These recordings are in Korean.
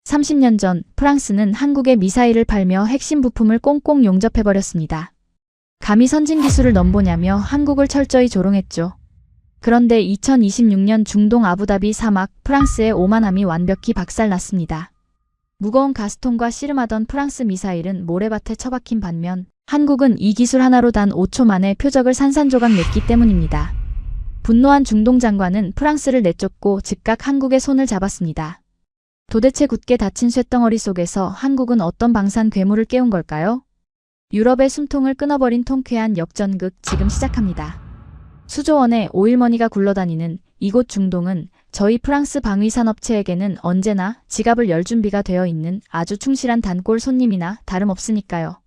30년 전 프랑스는 한국에 미사일을 팔며 핵심 부품을 꽁꽁 용접해버렸습니다. 감히 선진 기술을 넘보냐며 한국을 철저히 조롱했죠. 그런데 2026년 중동 아부다비 사막 프랑스의 오만함이 완벽히 박살났습니다. 무거운 가스통과 씨름하던 프랑스 미사일은 모래밭에 처박힌 반면 한국은 이 기술 하나로 단 5초 만에 표적을 산산조각 냈기 때문입니다. 분노한 중동 장관은 프랑스를 내쫓고 즉각 한국의 손을 잡았습니다. 도대체 굳게 닫힌 쇳덩어리 속에서 한국은 어떤 방산 괴물을 깨운 걸까요? 유럽의 숨통을 끊어버린 통쾌한 역전극 지금 시작합니다. 수조원의 오일머니가 굴러다니는 이곳 중동은 저희 프랑스 방위산업체에게는 언제나 지갑을 열 준비가 되어 있는 아주 충실한 단골 손님이나 다름없으니까요.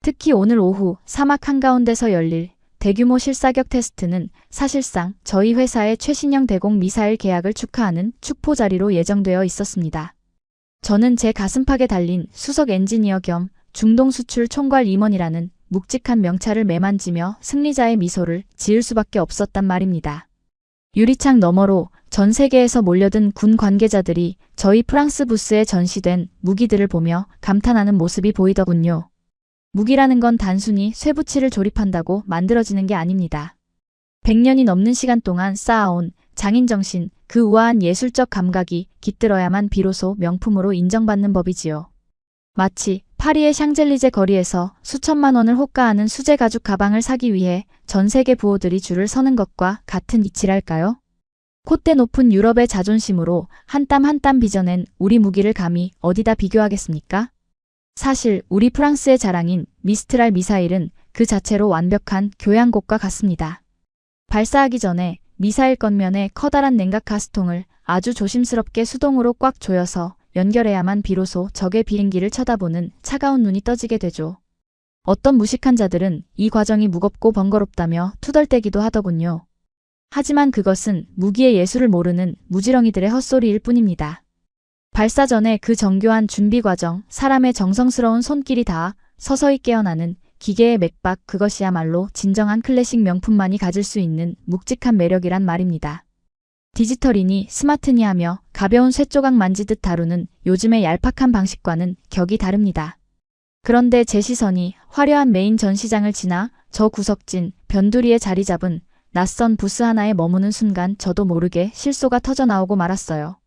특히 오늘 오후 사막 한가운데서 열릴 대규모 실사격 테스트는 사실상 저희 회사의 최신형 대공 미사일 계약을 축하하는 축포 자리로 예정되어 있었습니다. 저는 제 가슴팍에 달린 수석 엔지니어 겸 중동 수출 총괄 임원이라는 묵직한 명찰을 매만지며 승리자의 미소를 지을 수밖에 없었단 말입니다. 유리창 너머로 전 세계에서 몰려든 군 관계자들이 저희 프랑스 부스에 전시된 무기들을 보며 감탄하는 모습이 보이더군요. 무기라는 건 단순히 쇠붙이를 조립한다고 만들어지는 게 아닙니다. 100년이 넘는 시간 동안 쌓아온 장인정신, 그 우아한 예술적 감각이 깃들어야만 비로소 명품으로 인정받는 법이지요. 마치 파리의 샹젤리제 거리에서 수천만 원을 호가하는 수제 가죽 가방을 사기 위해 전 세계 부호들이 줄을 서는 것과 같은 이치랄까요? 콧대 높은 유럽의 자존심으로 한 땀 한 땀 빚어낸 우리 무기를 감히 어디다 비교하겠습니까? 사실 우리 프랑스의 자랑인 미스트랄 미사일은 그 자체로 완벽한 교양곡과 같습니다. 발사하기 전에 미사일 겉면에 커다란 냉각 가스통을 아주 조심스럽게 수동으로 꽉 조여서 연결해야만 비로소 적의 비행기를 쳐다보는 차가운 눈이 떠지게 되죠. 어떤 무식한 자들은 이 과정이 무겁고 번거롭다며 투덜대기도 하더군요. 하지만 그것은 무기의 예술을 모르는 무지렁이들의 헛소리일 뿐입니다. 발사 전에 그 정교한 준비 과정, 사람의 정성스러운 손길이 닿아 서서히 깨어나는 기계의 맥박, 그것이야말로 진정한 클래식 명품만이 가질 수 있는 묵직한 매력이란 말입니다. 디지털이니 스마트니 하며 가벼운 쇠조각 만지듯 다루는 요즘의 얄팍한 방식과는 격이 다릅니다. 그런데 제 시선이 화려한 메인 전시장을 지나 저 구석진 변두리에 자리 잡은 낯선 부스 하나에 머무는 순간 저도 모르게 실소가 터져나오고 말았어요.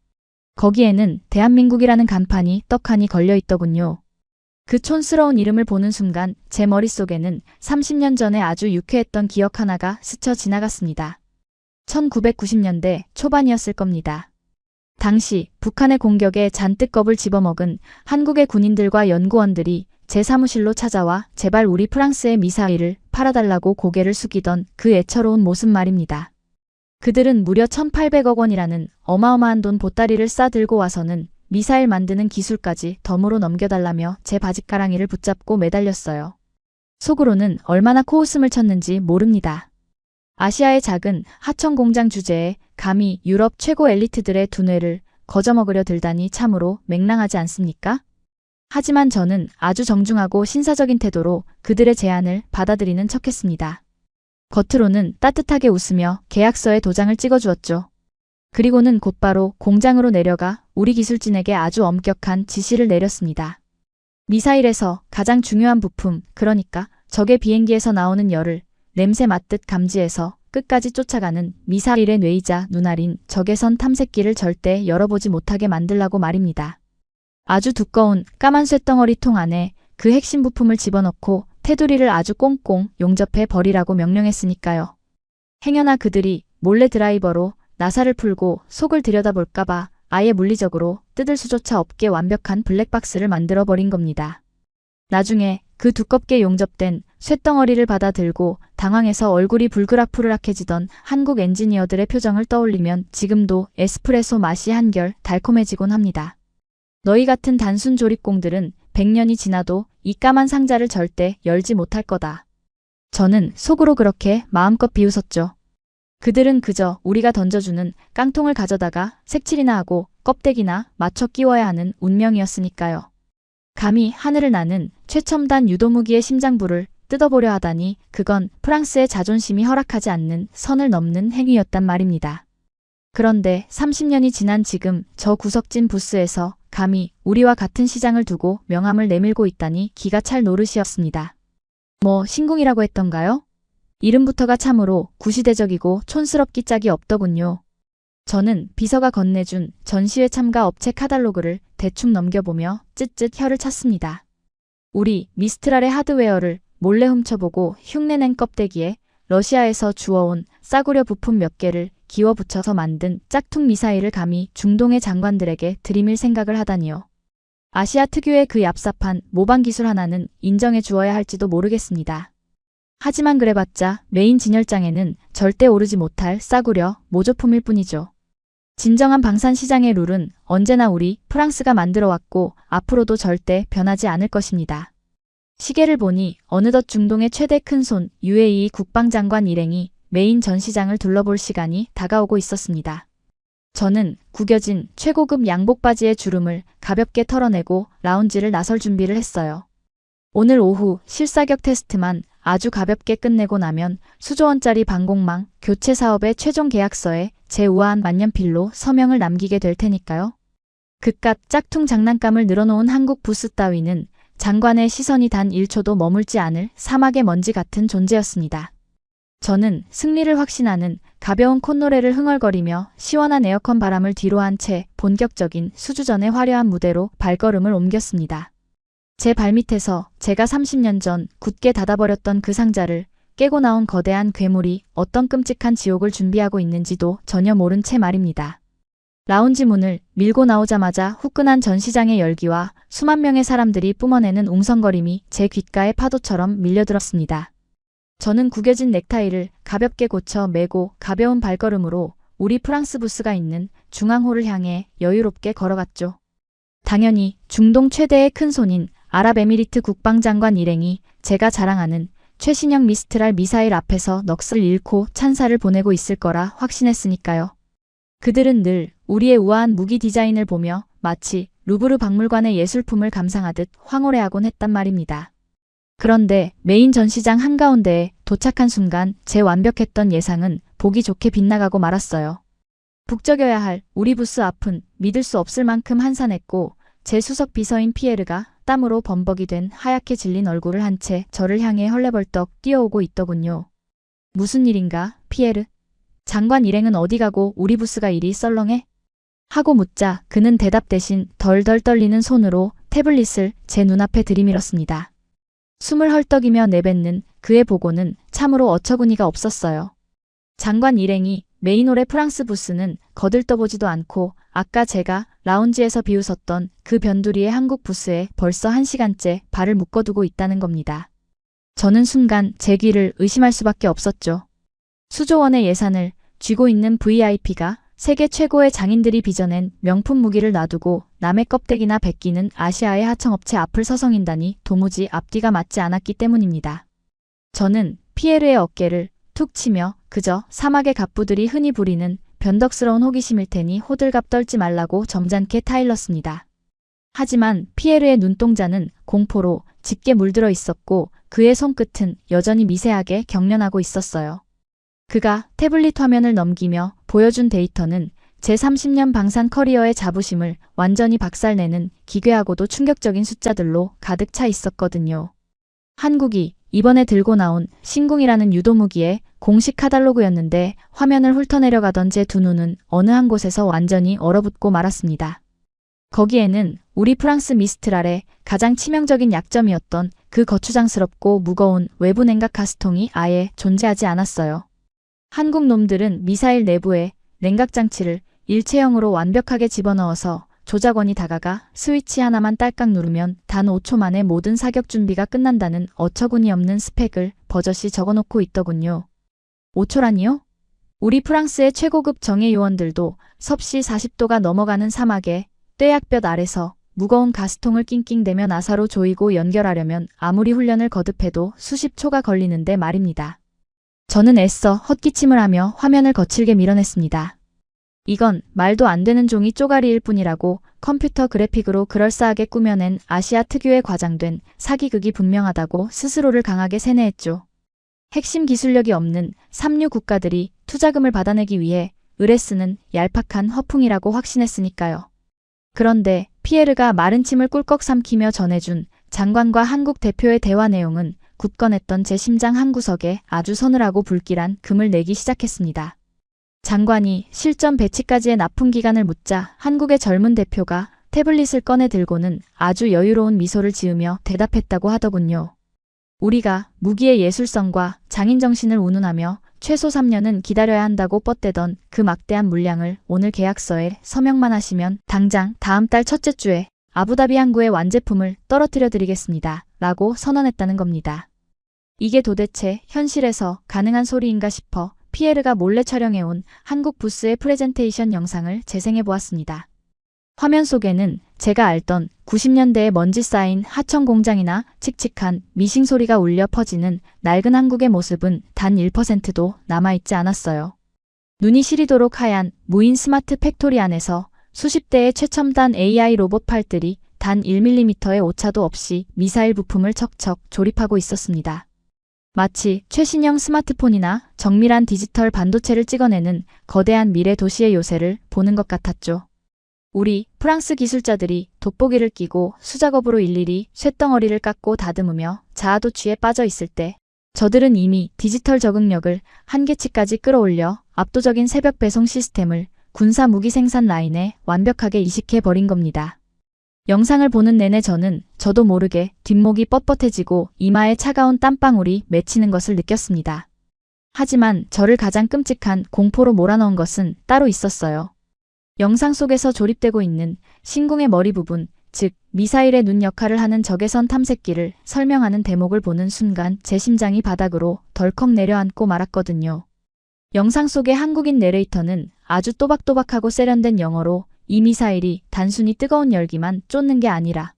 거기에는 대한민국이라는 간판이 떡하니 걸려있더군요. 그 촌스러운 이름을 보는 순간 제 머릿속에는 30년 전에 아주 유쾌했던 기억 하나가 스쳐 지나갔습니다. 1990년대 초반이었을 겁니다. 당시 북한의 공격에 잔뜩 겁을 집어먹은 한국의 군인들과 연구원들이 제 사무실로 찾아와 제발 우리 프랑스의 미사일을 팔아달라고 고개를 숙이던 그 애처로운 모습 말입니다. 그들은 무려 1,800억 원이라는 어마어마한 돈 보따리를 싸들고 와서는 미사일 만드는 기술까지 덤으로 넘겨달라며 제 바짓가랑이를 붙잡고 매달렸어요. 속으로는 얼마나 코웃음을 쳤는지 모릅니다. 아시아의 작은 하청 공장 주제에 감히 유럽 최고 엘리트들의 두뇌를 거저먹으려 들다니 참으로 맹랑하지 않습니까? 하지만 저는 아주 정중하고 신사적인 태도로 그들의 제안을 받아들이는 척했습니다. 겉으로는 따뜻하게 웃으며 계약서에 도장을 찍어주었죠. 그리고는 곧바로 공장으로 내려가 우리 기술진에게 아주 엄격한 지시를 내렸습니다. 미사일에서 가장 중요한 부품, 그러니까 적의 비행기에서 나오는 열을 냄새 맡듯 감지해서 끝까지 쫓아가는 미사일의 뇌이자 눈알인 적외선 탐색기를 절대 열어보지 못하게 만들라고 말입니다. 아주 두꺼운 까만 쇳덩어리 통 안에 그 핵심 부품을 집어넣고 테두리를 아주 꽁꽁 용접해 버리라고 명령했으니까요. 행여나 그들이 몰래 드라이버로 나사를 풀고 속을 들여다볼까봐 아예 물리적으로 뜯을 수조차 없게 완벽한 블랙박스를 만들어버린 겁니다. 나중에 그 두껍게 용접된 쇳덩어리를 받아 들고 당황해서 얼굴이 불그락푸르락해지던 한국 엔지니어들의 표정을 떠올리면 지금도 에스프레소 맛이 한결 달콤해지곤 합니다. 너희 같은 단순 조립공들은 100년이 지나도 이 까만 상자를 절대 열지 못할 거다. 저는 속으로 그렇게 마음껏 비웃었죠. 그들은 그저 우리가 던져주는 깡통을 가져다가 색칠이나 하고 껍데기나 맞춰 끼워야 하는 운명이었으니까요. 감히 하늘을 나는 최첨단 유도무기의 심장부를 뜯어보려 하다니 그건 프랑스의 자존심이 허락하지 않는 선을 넘는 행위였단 말입니다. 그런데 30년이 지난 지금 저 구석진 부스에서 감히 우리와 같은 시장을 두고 명함을 내밀고 있다니 기가 찰 노릇이었습니다. 뭐 신궁이라고 했던가요? 이름부터가 참으로 구시대적이고 촌스럽기 짝이 없더군요. 저는 비서가 건네준 전시회 참가 업체 카탈로그를 대충 넘겨보며 쯧쯧 혀를 찼습니다. 우리 미스트랄의 하드웨어를 몰래 훔쳐보고 흉내낸 껍데기에 러시아에서 주워온 싸구려 부품 몇 개를 기워 붙여서 만든 짝퉁 미사일을 감히 중동의 장관들에게 들이밀 생각을 하다니요. 아시아 특유의 그 얍삽한 모방 기술 하나는 인정해 주어야 할지도 모르겠습니다. 하지만 그래봤자 메인 진열장에는 절대 오르지 못할 싸구려 모조품일 뿐이죠. 진정한 방산 시장의 룰은 언제나 우리 프랑스가 만들어왔고 앞으로도 절대 변하지 않을 것입니다. 시계를 보니 어느덧 중동의 최대 큰손 UAE 국방장관 일행이 메인 전시장을 둘러볼 시간이 다가오고 있었습니다. 저는 구겨진 최고급 양복 바지의 주름을 가볍게 털어내고 라운지를 나설 준비를 했어요. 오늘 오후 실사격 테스트만 아주 가볍게 끝내고 나면 수조원짜리 방공망 교체 사업의 최종 계약서에 제 우아한 만년필로 서명을 남기게 될 테니까요. 그깟 짝퉁 장난감을 늘어놓은 한국 부스 따위는 장관의 시선이 단 1초도 머물지 않을 사막의 먼지 같은 존재였습니다. 저는 승리를 확신하는 가벼운 콧노래를 흥얼거리며 시원한 에어컨 바람을 뒤로한 채 본격적인 수주전의 화려한 무대로 발걸음을 옮겼습니다. 제 발밑에서 제가 30년 전 굳게 닫아버렸던 그 상자를 깨고 나온 거대한 괴물이 어떤 끔찍한 지옥을 준비하고 있는지도 전혀 모른 채 말입니다. 라운지 문을 밀고 나오자마자 후끈한 전시장의 열기와 수만 명의 사람들이 뿜어내는 웅성거림이 제 귓가에 파도처럼 밀려들었습니다. 저는 구겨진 넥타이를 가볍게 고쳐 매고 가벼운 발걸음으로 우리 프랑스 부스가 있는 중앙홀을 향해 여유롭게 걸어갔죠. 당연히 중동 최대의 큰손인 아랍에미리트 국방장관 일행이 제가 자랑하는 최신형 미스트랄 미사일 앞에서 넋을 잃고 찬사를 보내고 있을 거라 확신했으니까요. 그들은 늘 우리의 우아한 무기 디자인을 보며 마치 루브르 박물관의 예술품을 감상하듯 황홀해하곤 했단 말입니다. 그런데 메인 전시장 한가운데에 도착한 순간 제 완벽했던 예상은 보기 좋게 빗나가고 말았어요. 북적여야 할 우리 부스 앞은 믿을 수 없을 만큼 한산했고 제 수석 비서인 피에르가 땀으로 범벅이 된 하얗게 질린 얼굴을 한 채 저를 향해 헐레벌떡 뛰어오고 있더군요. 무슨 일인가, 피에르? 장관 일행은 어디 가고 우리 부스가 이리 썰렁해? 하고 묻자 그는 대답 대신 덜덜 떨리는 손으로 태블릿을 제 눈앞에 들이밀었습니다. 숨을 헐떡이며 내뱉는 그의 보고는 참으로 어처구니가 없었어요. 장관 일행이 메인홀의 프랑스 부스는 거들떠보지도 않고 아까 제가 라운지에서 비웃었던 그 변두리의 한국 부스에 벌써 1시간째 발을 묶어두고 있다는 겁니다. 저는 순간 제 귀를 의심할 수밖에 없었죠. 수조원의 예산을 쥐고 있는 VIP가 세계 최고의 장인들이 빚어낸 명품 무기를 놔두고 남의 껍데기나 베끼는 아시아의 하청업체 앞을 서성인다니 도무지 앞뒤가 맞지 않았기 때문입니다. 저는 피에르의 어깨를 툭 치며 그저 사막의 갑부들이 흔히 부리는 변덕스러운 호기심일 테니 호들갑 떨지 말라고 점잖게 타일렀습니다. 하지만 피에르의 눈동자는 공포로 짙게 물들어 있었고 그의 손끝은 여전히 미세하게 경련하고 있었어요. 그가 태블릿 화면을 넘기며 보여준 데이터는 제 30년 방산 커리어의 자부심을 완전히 박살내는 기괴하고도 충격적인 숫자들로 가득 차 있었거든요. 한국이 이번에 들고 나온 신궁이라는 유도무기의 공식 카탈로그였는데 화면을 훑어내려가던 제 두 눈은 어느 한 곳에서 완전히 얼어붙고 말았습니다. 거기에는 우리 프랑스 미스트랄의 가장 치명적인 약점이었던 그 거추장스럽고 무거운 외부 냉각 가스통이 아예 존재하지 않았어요. 한국 놈들은 미사일 내부에 냉각장치를 일체형으로 완벽하게 집어넣어서 조작원이 다가가 스위치 하나만 딸깍 누르면 단 5초 만에 모든 사격 준비가 끝난다는 어처구니 없는 스펙을 버젓이 적어놓고 있더군요. 5초라니요? 우리 프랑스의 최고급 정예 요원들도 섭씨 40도가 넘어가는 사막에 뙤약볕 아래서 무거운 가스통을 낑낑대며 나사로 조이고 연결하려면 아무리 훈련을 거듭해도 수십 초가 걸리는데 말입니다. 저는 애써 헛기침을 하며 화면을 거칠게 밀어냈습니다. 이건 말도 안 되는 종이 쪼가리일 뿐이라고 컴퓨터 그래픽으로 그럴싸하게 꾸며낸 아시아 특유의 과장된 사기극이 분명하다고 스스로를 강하게 세뇌했죠. 핵심 기술력이 없는 삼류 국가들이 투자금을 받아내기 위해 의뢰 쓰는 얄팍한 허풍이라고 확신했으니까요. 그런데 피에르가 마른 침을 꿀꺽 삼키며 전해준 장관과 한국 대표의 대화 내용은 굳건했던 제 심장 한구석에 아주 서늘하고 불길한 금을 내기 시작했습니다. 장관이 실전 배치까지의 납품 기간을 묻자 한국의 젊은 대표가 태블릿을 꺼내 들고는 아주 여유로운 미소를 지으며 대답했다고 하더군요. 우리가 무기의 예술성과 장인정신을 운운하며 최소 3년은 기다려야 한다고 뻗대던 그 막대한 물량을 오늘 계약서에 서명만 하시면 당장 다음 달 첫째 주에 아부다비 항구의 완제품을 떨어뜨려 드리겠습니다. 라고 선언했다는 겁니다. 이게 도대체 현실에서 가능한 소리인가 싶어 피에르가 몰래 촬영해온 한국 부스의 프레젠테이션 영상을 재생해 보았습니다. 화면 속에는 제가 알던 90년대에 먼지 쌓인 하청 공장이나 칙칙한 미싱 소리가 울려 퍼지는 낡은 한국의 모습은 단 1%도 남아있지 않았어요. 눈이 시리도록 하얀 무인 스마트 팩토리 안에서 수십 대의 최첨단 AI 로봇 팔들이 단 1mm의 오차도 없이 미사일 부품을 척척 조립하고 있었습니다. 마치 최신형 스마트폰이나 정밀한 디지털 반도체를 찍어내는 거대한 미래 도시의 요새를 보는 것 같았죠. 우리 프랑스 기술자들이 돋보기를 끼고 수작업으로 일일이 쇳덩어리를 깎고 다듬으며 자아도취에 빠져 있을 때 저들은 이미 디지털 적응력을 한계치까지 끌어올려 압도적인 새벽 배송 시스템을 군사 무기 생산 라인에 완벽하게 이식해 버린 겁니다. 영상을 보는 내내 저도 모르게 뒷목이 뻣뻣해지고 이마에 차가운 땀방울이 맺히는 것을 느꼈습니다. 하지만 저를 가장 끔찍한 공포로 몰아넣은 것은 따로 있었어요. 영상 속에서 조립되고 있는 신궁의 머리 부분, 즉 미사일의 눈 역할을 하는 적외선 탐색기를 설명하는 대목을 보는 순간 제 심장이 바닥으로 덜컥 내려앉고 말았거든요. 영상 속의 한국인 내레이터는 아주 또박또박하고 세련된 영어로 이 미사일이 단순히 뜨거운 열기만 쫓는 게 아니라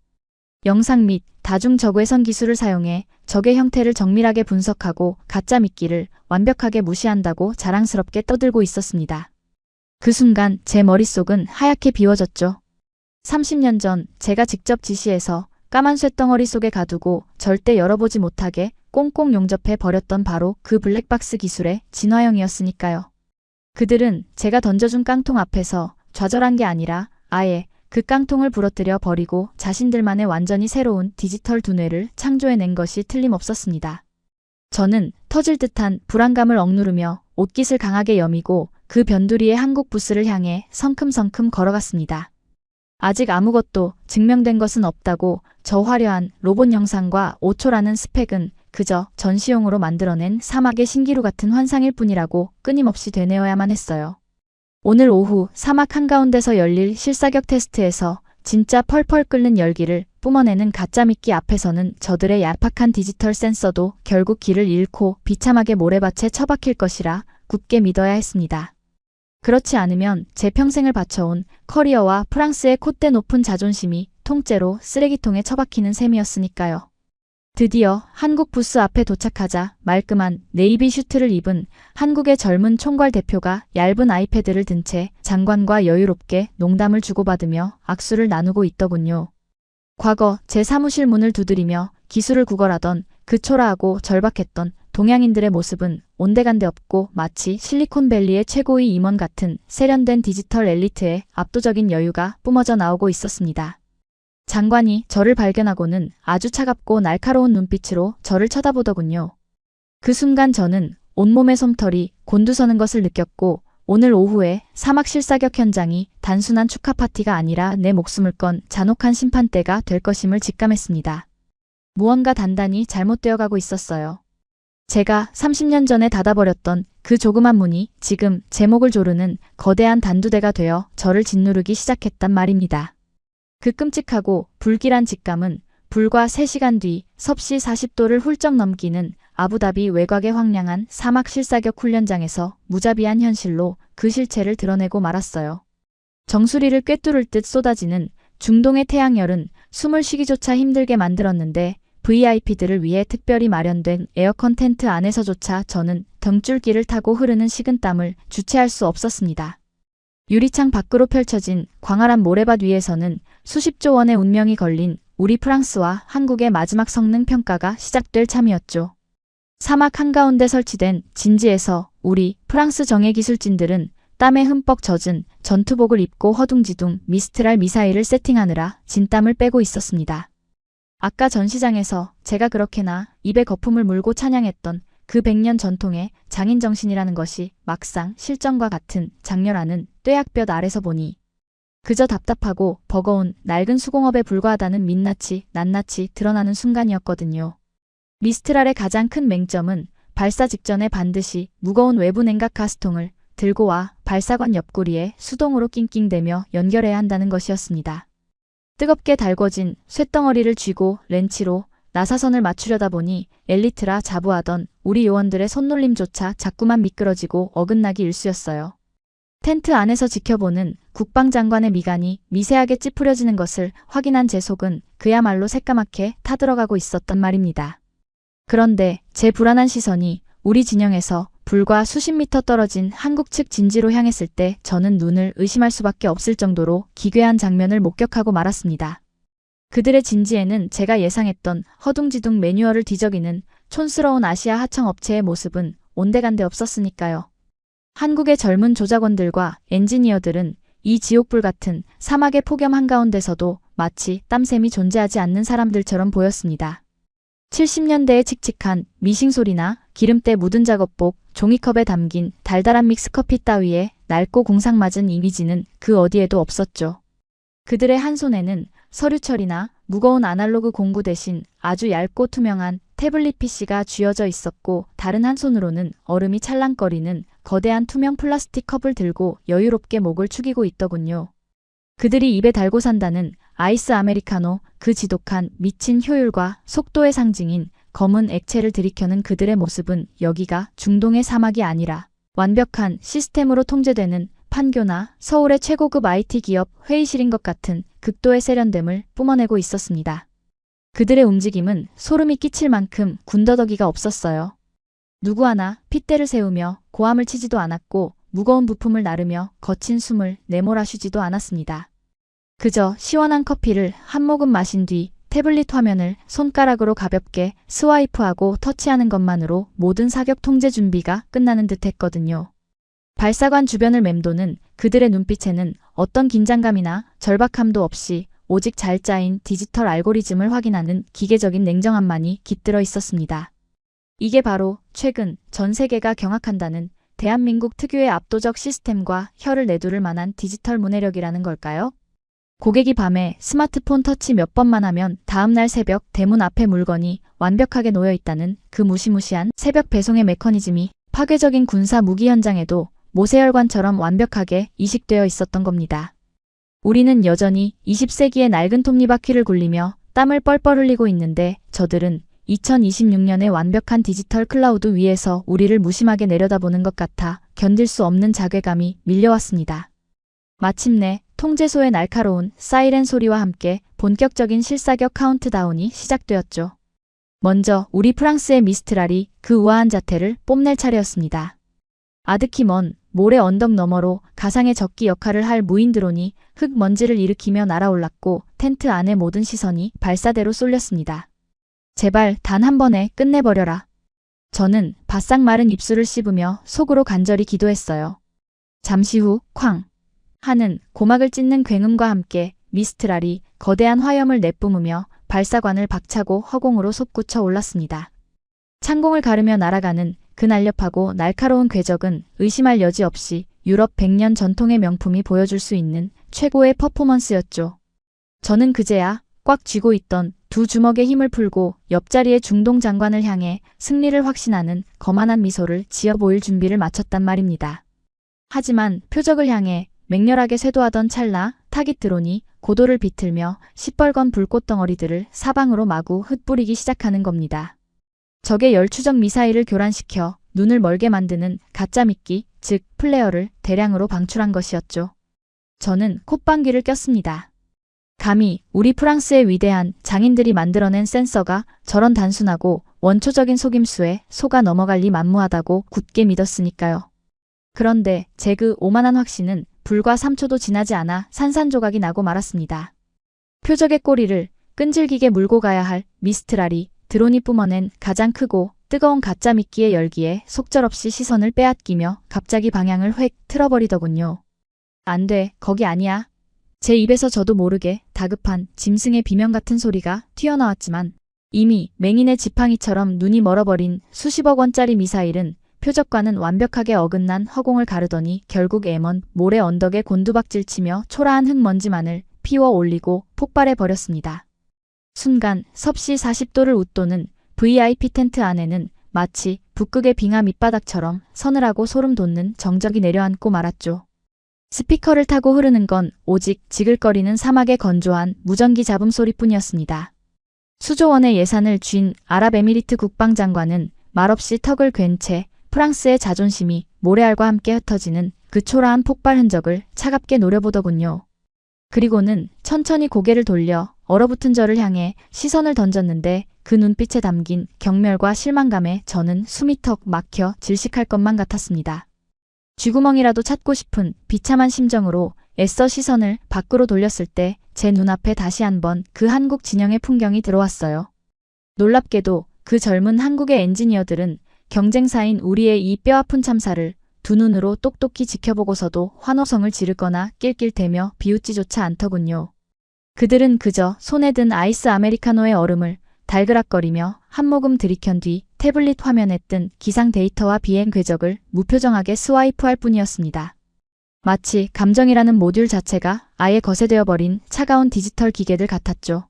영상 및 다중 적외선 기술을 사용해 적의 형태를 정밀하게 분석하고 가짜 미끼를 완벽하게 무시한다고 자랑스럽게 떠들고 있었습니다. 그 순간 제 머릿속은 하얗게 비워졌죠. 30년 전 제가 직접 지시해서 까만 쇳덩어리 속에 가두고 절대 열어보지 못하게 꽁꽁 용접해 버렸던 바로 그 블랙박스 기술의 진화형이었으니까요. 그들은 제가 던져준 깡통 앞에서 좌절한 게 아니라 아예 그 깡통을 부러뜨려 버리고 자신들만의 완전히 새로운 디지털 두뇌를 창조해낸 것이 틀림없었습니다. 저는 터질 듯한 불안감을 억누르며 옷깃을 강하게 여미고 그 변두리의 한국 부스를 향해 성큼성큼 걸어갔습니다. 아직 아무것도 증명된 것은 없다고 저 화려한 로봇 영상과 5초라는 스펙은 그저 전시용으로 만들어낸 사막의 신기루 같은 환상일 뿐이라고 끊임없이 되뇌어야만 했어요. 오늘 오후 사막 한가운데서 열릴 실사격 테스트에서 진짜 펄펄 끓는 열기를 뿜어내는 가짜 미끼 앞에서는 저들의 얄팍한 디지털 센서도 결국 길을 잃고 비참하게 모래밭에 처박힐 것이라 굳게 믿어야 했습니다. 그렇지 않으면 제 평생을 바쳐온 커리어와 프랑스의 콧대 높은 자존심이 통째로 쓰레기통에 처박히는 셈이었으니까요. 드디어 한국 부스 앞에 도착하자 말끔한 네이비 슈트를 입은 한국의 젊은 총괄 대표가 얇은 아이패드를 든 채 장관과 여유롭게 농담을 주고받으며 악수를 나누고 있더군요. 과거 제 사무실 문을 두드리며 기술을 구걸하던 그 초라하고 절박했던 동양인들의 모습은 온데간데 없고 마치 실리콘밸리의 최고의 임원 같은 세련된 디지털 엘리트의 압도적인 여유가 뿜어져 나오고 있었습니다. 장관이 저를 발견하고는 아주 차갑고 날카로운 눈빛으로 저를 쳐다보더군요. 그 순간 저는 온몸의 솜털이 곤두서는 것을 느꼈고 오늘 오후에 사막 실사격 현장이 단순한 축하 파티가 아니라 내 목숨을 건 잔혹한 심판대가 될 것임을 직감했습니다. 무언가 단단히 잘못되어 가고 있었어요. 제가 30년 전에 닫아버렸던 그 조그만 문이 지금 제 목을 조르는 거대한 단두대가 되어 저를 짓누르기 시작했단 말입니다. 그 끔찍하고 불길한 직감은 불과 3시간 뒤 섭씨 40도를 훌쩍 넘기는 아부다비 외곽의 황량한 사막 실사격 훈련장에서 무자비한 현실로 그 실체를 드러내고 말았어요. 정수리를 꿰뚫을 듯 쏟아지는 중동의 태양열은 숨을 쉬기조차 힘들게 만들었는데 VIP들을 위해 특별히 마련된 에어컨 텐트 안에서조차 저는 등줄기를 타고 흐르는 식은땀을 주체할 수 없었습니다. 유리창 밖으로 펼쳐진 광활한 모래밭 위에서는 수십조 원의 운명이 걸린 우리 프랑스와 한국의 마지막 성능 평가가 시작될 참이었죠. 사막 한가운데 설치된 진지에서 우리 프랑스 정예 기술진들은 땀에 흠뻑 젖은 전투복을 입고 허둥지둥 미스트랄 미사일을 세팅하느라 진땀을 빼고 있었습니다. 아까 전시장에서 제가 그렇게나 입에 거품을 물고 찬양했던 그 100년 전통의 장인정신이라는 것이 막상 실전과 같은 장렬하는 뙤약볕 아래서 보니 그저 답답하고 버거운 낡은 수공업에 불과하다는 민낯이 낱낱이 드러나는 순간이었거든요. 미스트랄의 가장 큰 맹점은 발사 직전에 반드시 무거운 외부 냉각 가스통을 들고 와 발사관 옆구리에 수동으로 낑낑대며 연결해야 한다는 것이었습니다. 뜨겁게 달궈진 쇳덩어리를 쥐고 렌치로 나사선을 맞추려다 보니 엘리트라 자부하던 우리 요원들의 손놀림조차 자꾸만 미끄러지고 어긋나기 일쑤였어요. 텐트 안에서 지켜보는 국방장관의 미간이 미세하게 찌푸려지는 것을 확인한 제 속은 그야말로 새까맣게 타들어가고 있었단 말입니다. 그런데 제 불안한 시선이 우리 진영에서 불과 수십 미터 떨어진 한국 측 진지로 향했을 때 저는 눈을 의심할 수밖에 없을 정도로 기괴한 장면을 목격하고 말았습니다. 그들의 진지에는 제가 예상했던 허둥지둥 매뉴얼을 뒤적이는 촌스러운 아시아 하청 업체의 모습은 온데간데 없었으니까요. 한국의 젊은 조작원들과 엔지니어들은 이 지옥불 같은 사막의 폭염 한가운데서도 마치 땀샘이 존재하지 않는 사람들처럼 보였습니다. 70년대의 칙칙한 미싱소리나 기름때 묻은 작업복, 종이컵에 담긴 달달한 믹스커피 따위에 낡고 공상맞은 이미지는 그 어디에도 없었죠. 그들의 한 손에는 서류철이나 무거운 아날로그 공구 대신 아주 얇고 투명한 태블릿 PC가 쥐어져 있었고 다른 한 손으로는 얼음이 찰랑거리는 거대한 투명 플라스틱 컵을 들고 여유롭게 목을 축이고 있더군요. 그들이 입에 달고 산다는 아이스 아메리카노, 그 지독한 미친 효율과 속도의 상징인 검은 액체를 들이켜는 그들의 모습은 여기가 중동의 사막이 아니라 완벽한 시스템으로 통제되는 판교나 서울의 최고급 IT 기업 회의실인 것 같은 극도의 세련됨을 뿜어내고 있었습니다. 그들의 움직임은 소름이 끼칠 만큼 군더더기가 없었어요. 누구 하나 핏대를 세우며 고함을 치지도 않았고 무거운 부품을 나르며 거친 숨을 내몰아쉬지도 않았습니다. 그저 시원한 커피를 한 모금 마신 뒤 태블릿 화면을 손가락으로 가볍게 스와이프하고 터치하는 것만으로 모든 사격 통제 준비가 끝나는 듯 했거든요. 발사관 주변을 맴도는 그들의 눈빛에는 어떤 긴장감이나 절박함도 없이 오직 잘 짜인 디지털 알고리즘을 확인하는 기계적인 냉정함만이 깃들어 있었습니다. 이게 바로 최근 전 세계가 경악한다는 대한민국 특유의 압도적 시스템과 혀를 내두를 만한 디지털 문해력이라는 걸까요? 고객이 밤에 스마트폰 터치 몇 번만 하면 다음날 새벽 대문 앞에 물건이 완벽하게 놓여 있다는 그 무시무시한 새벽 배송의 메커니즘이 파괴적인 군사 무기 현장에도 모세혈관처럼 완벽하게 이식되어 있었던 겁니다. 우리는 여전히 20세기의 낡은 톱니바퀴를 굴리며 땀을 뻘뻘 흘리고 있는데 저들은 2026년의 완벽한 디지털 클라우드 위에서 우리를 무심하게 내려다보는 것 같아 견딜 수 없는 자괴감이 밀려왔습니다. 마침내 통제소의 날카로운 사이렌 소리와 함께 본격적인 실사격 카운트다운이 시작되었죠. 먼저 우리 프랑스의 미스트랄이 그 우아한 자태를 뽐낼 차례였습니다. 아득히 먼 모래 언덕 너머로 가상의 적기 역할을 할 무인 드론이 흙먼지를 일으키며 날아올랐고 텐트 안의 모든 시선이 발사대로 쏠렸습니다. 제발 단 한 번에 끝내버려라. 저는 바싹 마른 입술을 씹으며 속으로 간절히 기도했어요. 잠시 후 쾅 하는 고막을 찢는 굉음과 함께 미스트랄이 거대한 화염을 내뿜으며 발사관을 박차고 허공으로 솟구쳐 올랐습니다. 창공을 가르며 날아가는 그 날렵하고 날카로운 궤적은 의심할 여지 없이 유럽 100년 전통의 명품이 보여줄 수 있는 최고의 퍼포먼스였죠. 저는 그제야 꽉 쥐고 있던 두 주먹의 힘을 풀고 옆자리의 중동 장관을 향해 승리를 확신하는 거만한 미소를 지어 보일 준비를 마쳤단 말입니다. 하지만 표적을 향해 맹렬하게 쇄도하던 찰나 타깃 드론이 고도를 비틀며 시뻘건 불꽃 덩어리들을 사방으로 마구 흩뿌리기 시작하는 겁니다. 적의 열추적 미사일을 교란시켜 눈을 멀게 만드는 가짜 미끼, 즉 플레어를 대량으로 방출한 것이었죠. 저는 콧방귀를 꼈습니다. 감히 우리 프랑스의 위대한 장인들이 만들어낸 센서가 저런 단순하고 원초적인 속임수에 속아 넘어갈 리 만무하다고 굳게 믿었으니까요. 그런데 제 그 오만한 확신은 불과 3초도 지나지 않아 산산조각이 나고 말았습니다. 표적의 꼬리를 끈질기게 물고 가야 할 미스트랄이 드론이 뿜어낸 가장 크고 뜨거운 가짜 미끼의 열기에 속절없이 시선을 빼앗기며 갑자기 방향을 획 틀어버리더군요. 안 돼, 거기 아니야. 제 입에서 저도 모르게 다급한 짐승의 비명 같은 소리가 튀어나왔지만 이미 맹인의 지팡이처럼 눈이 멀어버린 수십억 원짜리 미사일은 표적과는 완벽하게 어긋난 허공을 가르더니 결국 M1 모래 언덕에 곤두박질치며 초라한 흙먼지만을 피워 올리고 폭발해버렸습니다. 순간 섭씨 40도를 웃도는 VIP 텐트 안에는 마치 북극의 빙하 밑바닥처럼 서늘하고 소름 돋는 정적이 내려앉고 말았죠. 스피커를 타고 흐르는 건 오직 지글거리는 사막의 건조한 무전기 잡음 소리뿐이었습니다. 수조 원의 예산을 쥔 아랍에미리트 국방장관은 말없이 턱을 괜 채 프랑스의 자존심이 모래알과 함께 흩어지는 그 초라한 폭발 흔적을 차갑게 노려보더군요. 그리고는 천천히 고개를 돌려 얼어붙은 저를 향해 시선을 던졌는데 그 눈빛에 담긴 경멸과 실망감에 저는 숨이 턱 막혀 질식할 것만 같았습니다. 쥐구멍이라도 찾고 싶은 비참한 심정으로 애써 시선을 밖으로 돌렸을 때 제 눈앞에 다시 한번 그 한국 진영의 풍경이 들어왔어요. 놀랍게도 그 젊은 한국의 엔지니어들은 경쟁사인 우리의 이 뼈아픈 참사를 두 눈으로 똑똑히 지켜보고서도 환호성을 지르거나 낄낄대며 비웃지조차 않더군요. 그들은 그저 손에 든 아이스 아메리카노의 얼음을 달그락거리며 한 모금 들이켠 뒤 태블릿 화면에 뜬 기상 데이터와 비행 궤적을 무표정하게 스와이프할 뿐이었습니다. 마치 감정이라는 모듈 자체가 아예 거세되어 버린 차가운 디지털 기계들 같았죠.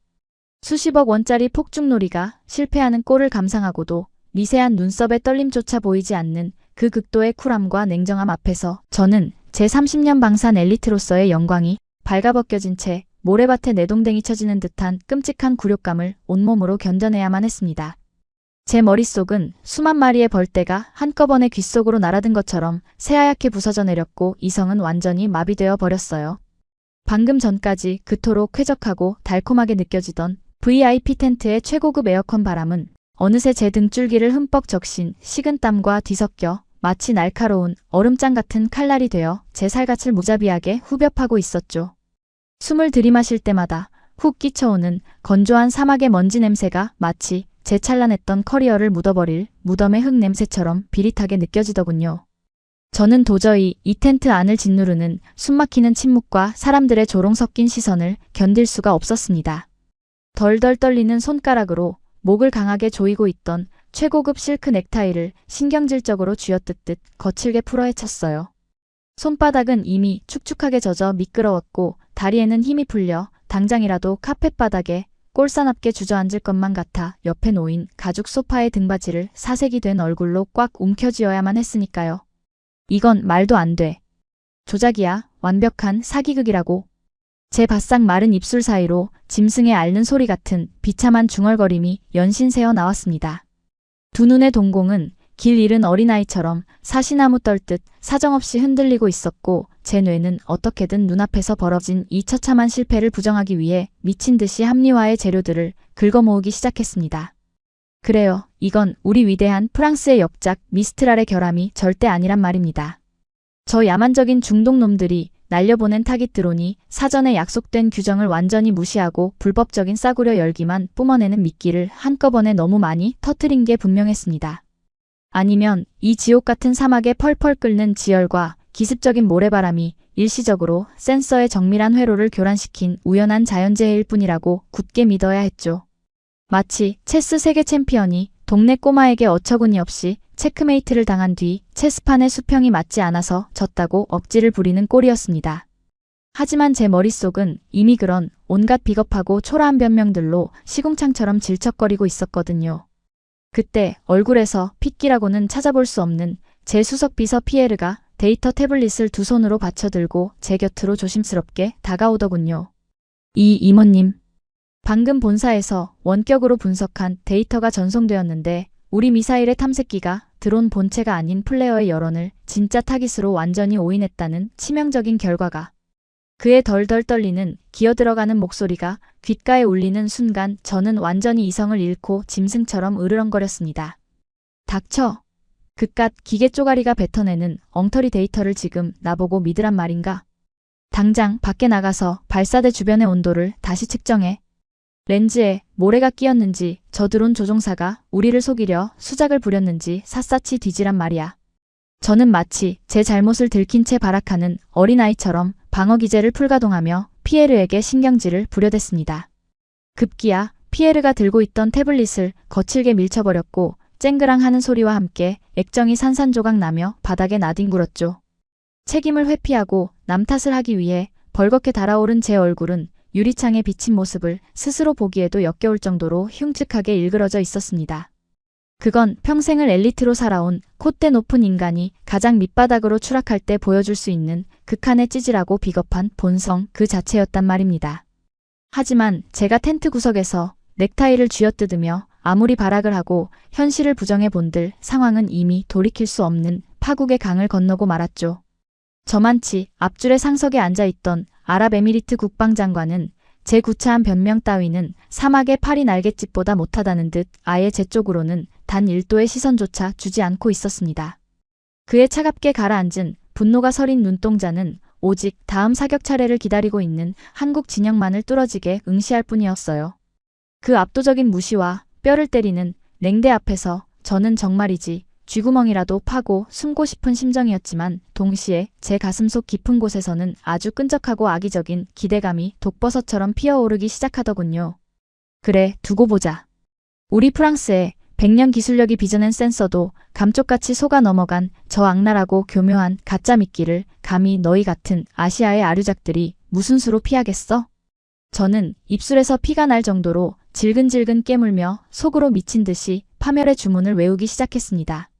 수십억 원짜리 폭죽놀이가 실패하는 꼴을 감상하고도 미세한 눈썹의 떨림조차 보이지 않는 그 극도의 쿨함과 냉정함 앞에서 저는 제 30년 방산 엘리트로서의 영광이 발가벗겨진 채 모래밭에 내동댕이 쳐지는 듯한 끔찍한 굴욕감을 온몸으로 견뎌내야만 했습니다. 제 머릿속은 수만 마리의 벌떼가 한꺼번에 귓속으로 날아든 것처럼 새하얗게 부서져 내렸고 이성은 완전히 마비되어 버렸어요. 방금 전까지 그토록 쾌적하고 달콤하게 느껴지던 VIP 텐트의 최고급 에어컨 바람은 어느새 제 등줄기를 흠뻑 적신 식은땀과 뒤섞여 마치 날카로운 얼음장 같은 칼날이 되어 제 살갗을 무자비하게 후벼 파고 있었죠. 숨을 들이마실 때마다 훅 끼쳐오는 건조한 사막의 먼지 냄새가 마치 제 찬란했던 커리어를 묻어버릴 무덤의 흙 냄새처럼 비릿하게 느껴지더군요. 저는 도저히 이 텐트 안을 짓누르는 숨막히는 침묵과 사람들의 조롱 섞인 시선을 견딜 수가 없었습니다. 덜덜 떨리는 손가락으로 목을 강하게 조이고 있던 최고급 실크 넥타이를 신경질적으로 쥐어뜯듯 거칠게 풀어헤쳤어요. 손바닥은 이미 축축하게 젖어 미끄러웠고 다리에는 힘이 풀려 당장이라도 카펫바닥에 꼴사납게 주저앉을 것만 같아 옆에 놓인 가죽 소파의 등받이를 사색이 된 얼굴로 꽉 움켜쥐어야만 했으니까요. 이건 말도 안 돼. 조작이야. 완벽한 사기극이라고. 제 바싹 마른 입술 사이로 짐승의 앓는 소리 같은 비참한 중얼거림이 연신 새어 나왔습니다. 두 눈의 동공은 길 잃은 어린아이처럼 사시나무 떨듯 사정없이 흔들리고 있었고 제 뇌는 어떻게든 눈앞에서 벌어진 이 처참한 실패를 부정하기 위해 미친 듯이 합리화의 재료들을 긁어모으기 시작했습니다. 그래요. 이건 우리 위대한 프랑스의 역작 미스트랄의 결함이 절대 아니란 말입니다. 저 야만적인 중동놈들이 날려보낸 타깃 드론이 사전에 약속된 규정을 완전히 무시하고 불법적인 싸구려 열기만 뿜어내는 미끼를 한꺼번에 너무 많이 터뜨린 게 분명했습니다. 아니면 이 지옥 같은 사막에 펄펄 끓는 지열과 기습적인 모래바람이 일시적으로 센서의 정밀한 회로를 교란시킨 우연한 자연재해일 뿐이라고 굳게 믿어야 했죠. 마치 체스 세계 챔피언이 동네 꼬마에게 어처구니 없이 체크메이트를 당한 뒤 체스판의 수평이 맞지 않아서 졌다고 억지를 부리는 꼴이었습니다. 하지만 제 머릿속은 이미 그런 온갖 비겁하고 초라한 변명들로 시궁창처럼 질척거리고 있었거든요. 그때 얼굴에서 핏기라고는 찾아볼 수 없는 제 수석 비서 피에르가 데이터 태블릿을 두 손으로 받쳐들고 제 곁으로 조심스럽게 다가오더군요. 이 이모님. 방금 본사에서 원격으로 분석한 데이터가 전송되었는데 우리 미사일의 탐색기가 드론 본체가 아닌 플레어의 여론을 진짜 타깃으로 완전히 오인했다는 치명적인 결과가. 그의 덜덜 떨리는 기어들어가는 목소리가 귓가에 울리는 순간 저는 완전히 이성을 잃고 짐승처럼 으르렁거렸습니다. 닥쳐. 그깟 기계 쪼가리가 뱉어내는 엉터리 데이터를 지금 나보고 믿으란 말인가? 당장 밖에 나가서 발사대 주변의 온도를 다시 측정해. 렌즈에 모래가 끼었는지 저 드론 조종사가 우리를 속이려 수작을 부렸는지 샅샅이 뒤지란 말이야. 저는 마치 제 잘못을 들킨 채 발악하는 어린아이처럼 방어 기제를 풀가동하며 피에르에게 신경질을 부려댔습니다. 급기야 피에르가 들고 있던 태블릿을 거칠게 밀쳐버렸고 쨍그랑 하는 소리와 함께 액정이 산산조각 나며 바닥에 나뒹굴었죠. 책임을 회피하고 남 탓을 하기 위해 벌겋게 달아오른 제 얼굴은 유리창에 비친 모습을 스스로 보기에도 역겨울 정도로 흉측하게 일그러져 있었습니다. 그건 평생을 엘리트로 살아온 콧대 높은 인간이 가장 밑바닥으로 추락할 때 보여줄 수 있는 극한의 찌질하고 비겁한 본성 그 자체였단 말입니다. 하지만 제가 텐트 구석에서 넥타이를 쥐어뜯으며 아무리 발악을 하고 현실을 부정해 본들 상황은 이미 돌이킬 수 없는 파국의 강을 건너고 말았죠. 저만치 앞줄의 상석에 앉아있던 아랍에미리트 국방장관은 제 구차한 변명 따위는 사막의 파리 날갯짓보다 못하다는 듯 아예 제 쪽으로는 단 1도의 시선조차 주지 않고 있었습니다. 그의 차갑게 가라앉은 분노가 서린 눈동자는 오직 다음 사격 차례를 기다리고 있는 한국 진영만을 뚫어지게 응시할 뿐이었어요. 그 압도적인 무시와 뼈를 때리는 냉대 앞에서 저는 정말이지 쥐구멍이라도 파고 숨고 싶은 심정이었지만 동시에 제 가슴속 깊은 곳에서는 아주 끈적하고 악의적인 기대감이 독버섯처럼 피어오르기 시작하더군요. 그래, 두고 보자. 우리 프랑스의 100년 기술력이 빚어낸 센서도 감쪽같이 속아 넘어간 저 악랄하고 교묘한 가짜 미끼를 감히 너희 같은 아시아의 아류작들이 무슨 수로 피하겠어? 저는 입술에서 피가 날 정도로 질근질근 깨물며 속으로 미친 듯이 파멸의 주문을 외우기 시작했습니다.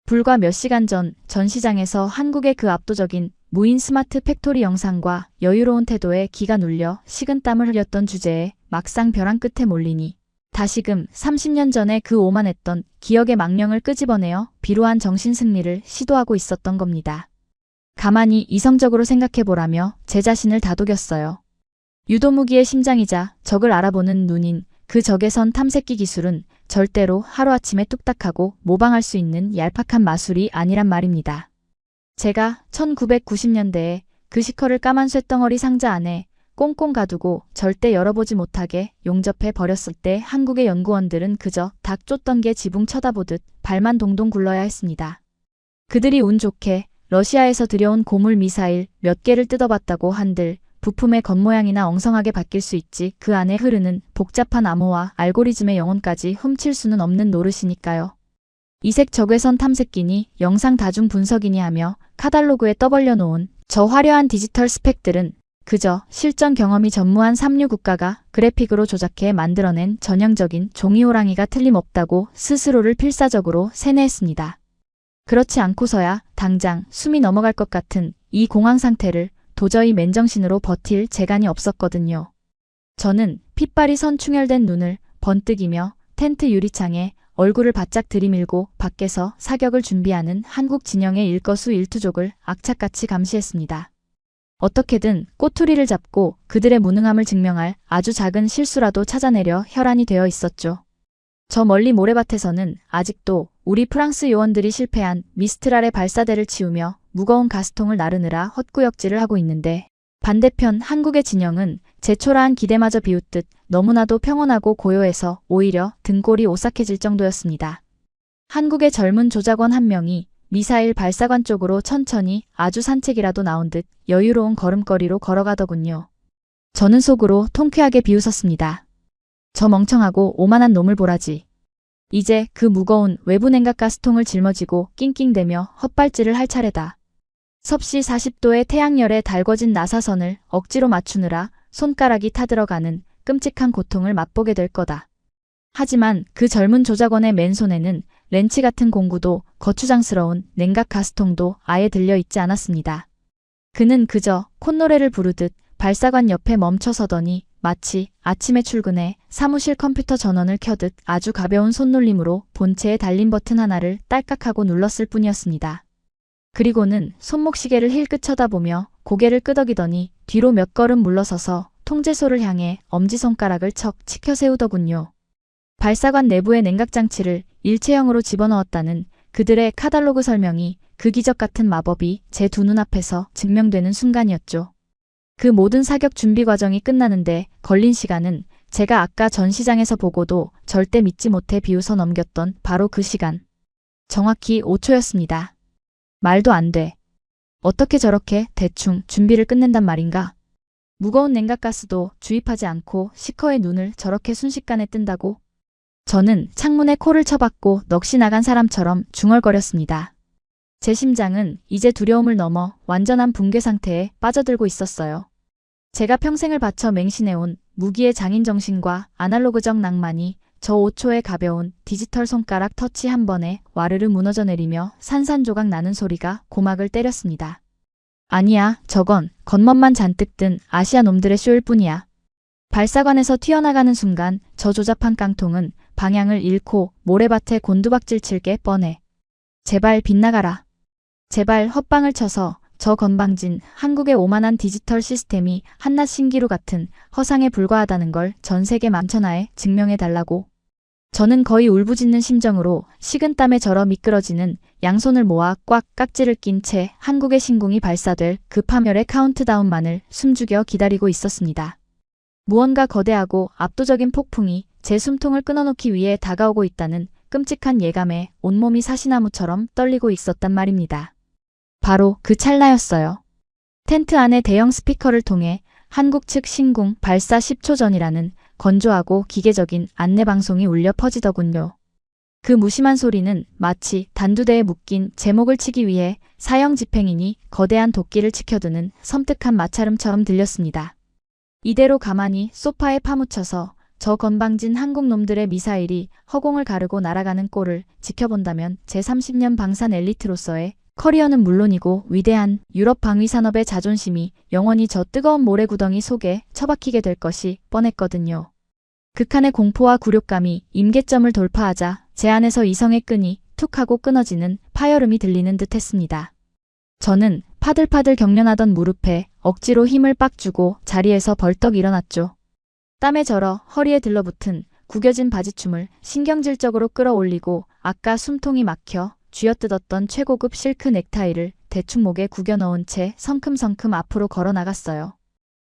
불과 몇 시간 전 전시장에서 한국의 그 압도적인 무인 스마트 팩토리 영상과 여유로운 태도에 기가 눌려 식은땀을 흘렸던 주제에 막상 벼랑 끝에 몰리니 다시금 30년 전에 그 오만했던 기억의 망령을 끄집어내어 비루한 정신승리를 시도하고 있었던 겁니다. 가만히 이성적으로 생각해보라며 제 자신을 다독였어요. 유도무기의 심장이자 적을 알아보는 눈인 그 적외선 탐색기 기술은 절대로 하루아침에 뚝딱하고 모방할 수 있는 얄팍한 마술이 아니란 말입니다. 제가 1990년대에 그 시커를 까만 쇳덩어리 상자 안에 꽁꽁 가두고 절대 열어보지 못하게 용접해 버렸을 때 한국의 연구원들은 그저 닭 쫓던 게 지붕 쳐다보듯 발만 동동 굴러야 했습니다. 그들이 운 좋게 러시아에서 들여온 고물 미사일 몇 개를 뜯어봤다고 한들 부품의 겉모양이나 엉성하게 바뀔 수 있지 그 안에 흐르는 복잡한 암호와 알고리즘의 영혼까지 훔칠 수는 없는 노릇이니까요. 이색 적외선 탐색기니 영상 다중 분석이니 하며 카달로그에 떠벌려 놓은 저 화려한 디지털 스펙들은 그저 실전 경험이 전무한 삼류 국가가 그래픽으로 조작해 만들어낸 전형적인 종이호랑이가 틀림없다고 스스로를 필사적으로 세뇌했습니다. 그렇지 않고서야 당장 숨이 넘어갈 것 같은 이 공황 상태를 도저히 맨정신으로 버틸 재간이 없었거든요. 저는 핏발이 선충혈된 눈을 번뜩이며 텐트 유리창에 얼굴을 바짝 들이밀고 밖에서 사격을 준비하는 한국 진영의 일거수일투족을 악착같이 감시했습니다. 어떻게든 꼬투리를 잡고 그들의 무능함을 증명할 아주 작은 실수라도 찾아내려 혈안이 되어 있었죠. 저 멀리 모래밭에서는 아직도 우리 프랑스 요원들이 실패한 미스트랄의 발사대를 치우며 무거운 가스통을 나르느라 헛구역질을 하고 있는데 반대편 한국의 진영은 제 초라한 기대마저 비웃듯 너무나도 평온하고 고요해서 오히려 등골이 오싹해질 정도였습니다. 한국의 젊은 조작원 한 명이 미사일 발사관 쪽으로 천천히 아주 산책이라도 나온 듯 여유로운 걸음걸이로 걸어가더군요. 저는 속으로 통쾌하게 비웃었습니다. 저 멍청하고 오만한 놈을 보라지. 이제 그 무거운 외부 냉각 가스통을 짊어지고 낑낑대며 헛발질을 할 차례다. 섭씨 40도의 태양열에 달궈진 나사선을 억지로 맞추느라 손가락이 타들어가는 끔찍한 고통을 맛보게 될 거다. 하지만 그 젊은 조작원의 맨손에는 렌치 같은 공구도 거추장스러운 냉각 가스통도 아예 들려있지 않았습니다. 그는 그저 콧노래를 부르듯 발사관 옆에 멈춰서더니 마치 아침에 출근해 사무실 컴퓨터 전원을 켜듯 아주 가벼운 손놀림으로 본체의 달림 버튼 하나를 딸깍하고 눌렀을 뿐이었습니다. 그리고는 손목시계를 힐끗 쳐다보며 고개를 끄덕이더니 뒤로 몇 걸음 물러서서 통제소를 향해 엄지손가락을 척 치켜 세우더군요. 발사관 내부의 냉각장치를 일체형으로 집어넣었다는 그들의 카달로그 설명이 그 기적 같은 마법이 제 두 눈앞에서 증명되는 순간이었죠. 그 모든 사격 준비 과정이 끝나는데 걸린 시간은 제가 아까 전시장에서 보고도 절대 믿지 못해 비웃어 넘겼던 바로 그 시간. 정확히 5초였습니다. 말도 안 돼. 어떻게 저렇게 대충 준비를 끝낸단 말인가? 무거운 냉각가스도 주입하지 않고 시커의 눈을 저렇게 순식간에 뜬다고? 저는 창문에 코를 쳐박고 넋이 나간 사람처럼 중얼거렸습니다. 제 심장은 이제 두려움을 넘어 완전한 붕괴 상태에 빠져들고 있었어요. 제가 평생을 바쳐 맹신해온 무기의 장인 정신과 아날로그적 낭만이 저 5초의 가벼운 디지털 손가락 터치 한 번에 와르르 무너져 내리며 산산조각 나는 소리가 고막을 때렸습니다. 아니야, 저건 겉멋만 잔뜩 든 아시아 놈들의 쇼일 뿐이야. 발사관에서 튀어나가는 순간 저 조잡한 깡통은 방향을 잃고 모래밭에 곤두박질 칠게 뻔해. 제발 빗나가라. 제발 헛방을 쳐서 저 건방진 한국의 오만한 디지털 시스템이 한낱 신기루 같은 허상에 불과하다는 걸 전 세계 만천하에 증명해달라고. 저는 거의 울부짖는 심정으로 식은땀에 절어 미끄러지는 양손을 모아 꽉 깍지를 낀 채 한국의 신궁이 발사될 그 파멸의 카운트다운만을 숨죽여 기다리고 있었습니다. 무언가 거대하고 압도적인 폭풍이 제 숨통을 끊어놓기 위해 다가오고 있다는 끔찍한 예감에 온몸이 사시나무처럼 떨리고 있었단 말입니다. 바로 그 찰나였어요. 텐트 안의 대형 스피커를 통해 한국 측 신궁 발사 10초 전이라는 건조하고 기계적인 안내방송이 울려 퍼지더군요. 그 무심한 소리는 마치 단두대에 묶인 제목을 치기 위해 사형 집행인이 거대한 도끼를 치켜드는 섬뜩한 마찰음처럼 들렸습니다. 이대로 가만히 소파에 파묻혀서 저 건방진 한국 놈들의 미사일이 허공을 가르고 날아가는 꼴을 지켜본다면 제30년 방산 엘리트로서의 커리어는 물론이고 위대한 유럽 방위산업의 자존심이 영원히 저 뜨거운 모래구덩이 속에 처박히게 될 것이 뻔했거든요. 극한의 공포와 굴욕감이 임계점을 돌파하자 제 안에서 이성의 끈이 툭 하고 끊어지는 파열음이 들리는 듯 했습니다. 저는 파들파들 경련하던 무릎에 억지로 힘을 빡 주고 자리에서 벌떡 일어났죠. 땀에 절어 허리에 들러붙은 구겨진 바지춤을 신경질적으로 끌어올리고 아까 숨통이 막혀 쥐어뜯었던 최고급 실크 넥타이를 대충 목에 구겨 넣은 채 성큼성큼 앞으로 걸어 나갔어요.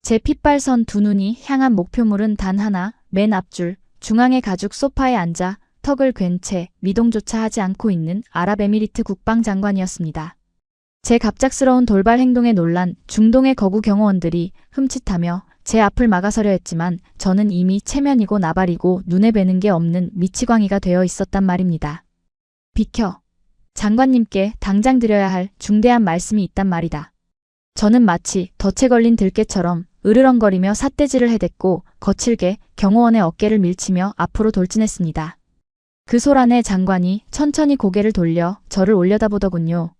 제 핏발선 두 눈이 향한 목표물은 단 하나, 맨 앞줄, 중앙의 가죽 소파에 앉아 턱을 괜 채 미동조차 하지 않고 있는 아랍에미리트 국방장관이었습니다. 제 갑작스러운 돌발 행동에 놀란 중동의 거구 경호원들이 흠칫하며 제 앞을 막아서려 했지만 저는 이미 체면이고 나발이고 눈에 뵈는 게 없는 미치광이가 되어 있었단 말입니다. 비켜. 장관님께 당장 드려야 할 중대한 말씀이 있단 말이다. 저는 마치 덫에 걸린 들깨처럼 으르렁거리며 삿대질을 해댔고 거칠게 경호원의 어깨를 밀치며 앞으로 돌진했습니다. 그 소란에 장관이 천천히 고개를 돌려 저를 올려다보더군요.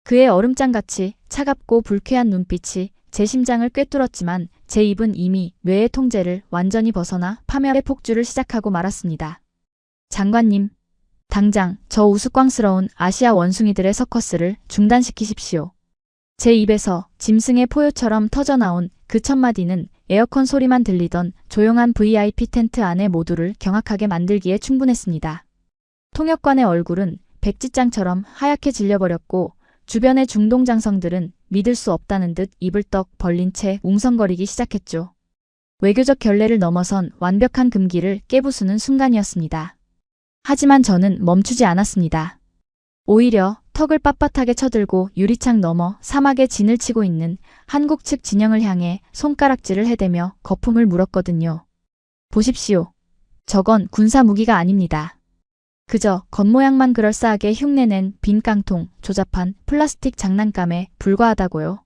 그의 얼음장같이 차갑고 불쾌한 눈빛이 제 심장을 꿰뚫었지만 제 입은 이미 뇌의 통제를 완전히 벗어나 파멸의 폭주를 시작하고 말았습니다. 장관님, 당장 저 우스꽝스러운 아시아 원숭이들의 서커스를 중단시키십시오. 제 입에서 짐승의 포효처럼 터져나온 그 첫마디는 에어컨 소리만 들리던 조용한 VIP 텐트 안의 모두를 경악하게 만들기에 충분했습니다. 통역관의 얼굴은 백지장처럼 하얗게 질려버렸고 주변의 중동 장성들은 믿을 수 없다는 듯 입을 떡 벌린 채 웅성거리기 시작했죠. 외교적 결례를 넘어선 완벽한 금기를 깨부수는 순간이었습니다. 하지만 저는 멈추지 않았습니다. 오히려 턱을 빳빳하게 쳐들고 유리창 너머 사막에 진을 치고 있는 한국 측 진영을 향해 손가락질을 해대며 거품을 물었거든요. 보십시오. 저건 군사 무기가 아닙니다. 그저 겉모양만 그럴싸하게 흉내낸 빈 깡통, 조잡한 플라스틱 장난감에 불과하다고요.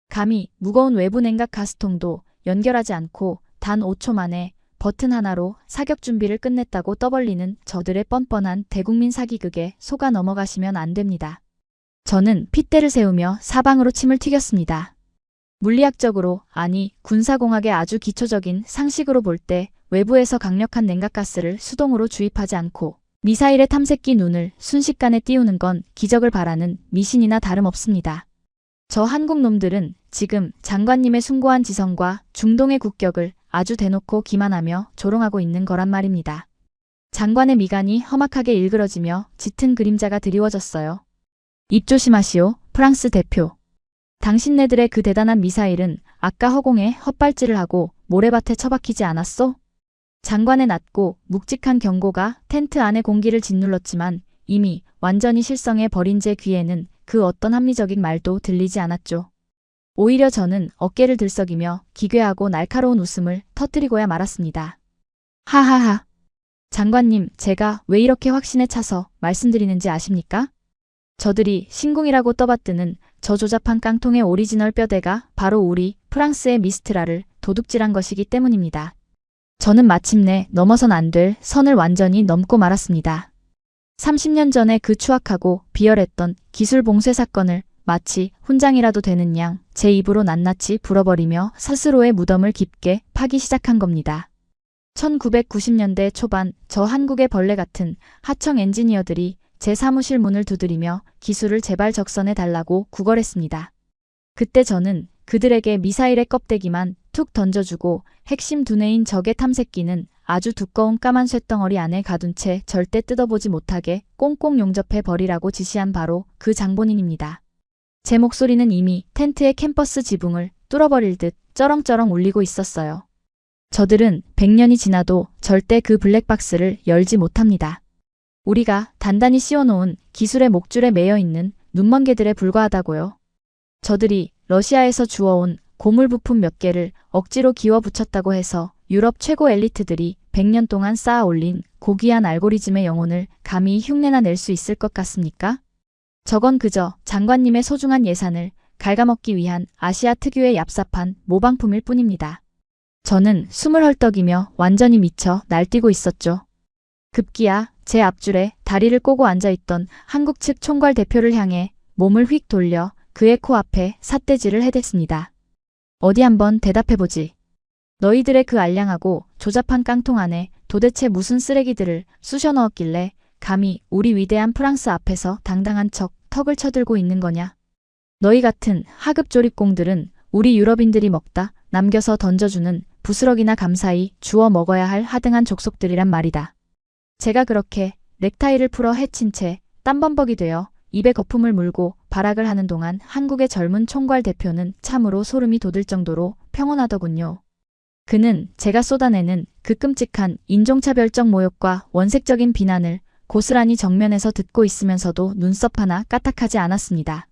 감히 무거운 외부 냉각 가스통도 연결하지 않고 단 5초 만에 버튼 하나로 사격 준비를 끝냈다고 떠벌리는 저들의 뻔뻔한 대국민 사기극에 속아 넘어가시면 안 됩니다. 저는 핏대를 세우며 사방으로 침을 튀겼습니다. 물리학적으로, 아니 군사공학의 아주 기초적인 상식으로 볼 때 외부에서 강력한 냉각가스를 수동으로 주입하지 않고 미사일의 탐색기 눈을 순식간에 띄우는 건 기적을 바라는 미신이나 다름없습니다. 저 한국 놈들은 지금 장관님의 숭고한 지성과 중동의 국격을 아주 대놓고 기만하며 조롱하고 있는 거란 말입니다. 장관의 미간이 험악하게 일그러지며 짙은 그림자가 드리워졌어요. 입 조심하시오, 프랑스 대표. 당신네들의 그 대단한 미사일은 아까 허공에 헛발질을 하고 모래밭에 처박히지 않았소? 장관의 낮고 묵직한 경고가 텐트 안의 공기를 짓눌렀지만 이미 완전히 실성해 버린 제 귀에는 그 어떤 합리적인 말도 들리지 않았죠. 오히려 저는 어깨를 들썩이며 기괴하고 날카로운 웃음을 터뜨리고야 말았습니다. 하하하. 장관님, 제가 왜 이렇게 확신에 차서 말씀드리는지 아십니까? 저들이 신궁이라고 떠받드는 저 조잡한 깡통의 오리지널 뼈대가 바로 우리 프랑스의 미스트라를 도둑질한 것이기 때문입니다. 저는 마침내 넘어선 안 될 선을 완전히 넘고 말았습니다. 30년 전에 그 추악하고 비열했던 기술 봉쇄 사건을 마치 훈장이라도 되는 양 제 입으로 낱낱이 불어버리며 스스로의 무덤을 깊게 파기 시작한 겁니다. 1990년대 초반 저 한국의 벌레 같은 하청 엔지니어들이 제 사무실 문을 두드리며 기술을 제발 적선해 달라고 구걸했습니다. 그때 저는 그들에게 미사일의 껍데기만 툭 던져주고 핵심 두뇌인 적의 탐색기는 아주 두꺼운 까만 쇳덩어리 안에 가둔 채 절대 뜯어보지 못하게 꽁꽁 용접해 버리라고 지시한 바로 그 장본인입니다. 제 목소리는 이미 텐트의 캠퍼스 지붕을 뚫어버릴 듯 쩌렁쩌렁 울리고 있었어요. 저들은 100년이 지나도 절대 그 블랙박스를 열지 못합니다. 우리가 단단히 씌워놓은 기술의 목줄에 매여있는 눈먼 개들에 불과하다고요. 저들이 러시아에서 주워온 고물 부품 몇 개를 억지로 기워 붙였다고 해서 유럽 최고 엘리트들이 100년 동안 쌓아 올린 고귀한 알고리즘의 영혼을 감히 흉내나 낼 수 있을 것 같습니까? 저건 그저 장관님의 소중한 예산을 갉아먹기 위한 아시아 특유의 얍삽한 모방품일 뿐입니다. 저는 숨을 헐떡이며 완전히 미쳐 날뛰고 있었죠. 급기야 제 앞줄에 다리를 꼬고 앉아있던 한국 측 총괄 대표를 향해 몸을 휙 돌려 그의 코앞에 삿대질을 해댔습니다. 어디 한번 대답해보지. 너희들의 그 알량하고 조잡한 깡통 안에 도대체 무슨 쓰레기들을 쑤셔 넣었길래 감히 우리 위대한 프랑스 앞에서 당당한 척 턱을 쳐들고 있는 거냐. 너희 같은 하급 조립공들은 우리 유럽인들이 먹다 남겨서 던져주는 부스럭이나 감사히 주워 먹어야 할 하등한 족속들이란 말이다. 제가 그렇게 넥타이를 풀어 해친 채 땀범벅이 되어 입에 거품을 물고 발악을 하는 동안 한국의 젊은 총괄 대표는 참으로 소름이 돋을 정도로 평온하더군요. 그는 제가 쏟아내는 그 끔찍한 인종차별적 모욕과 원색적인 비난을 고스란히 정면에서 듣고 있으면서도 눈썹 하나 까딱하지 않았습니다.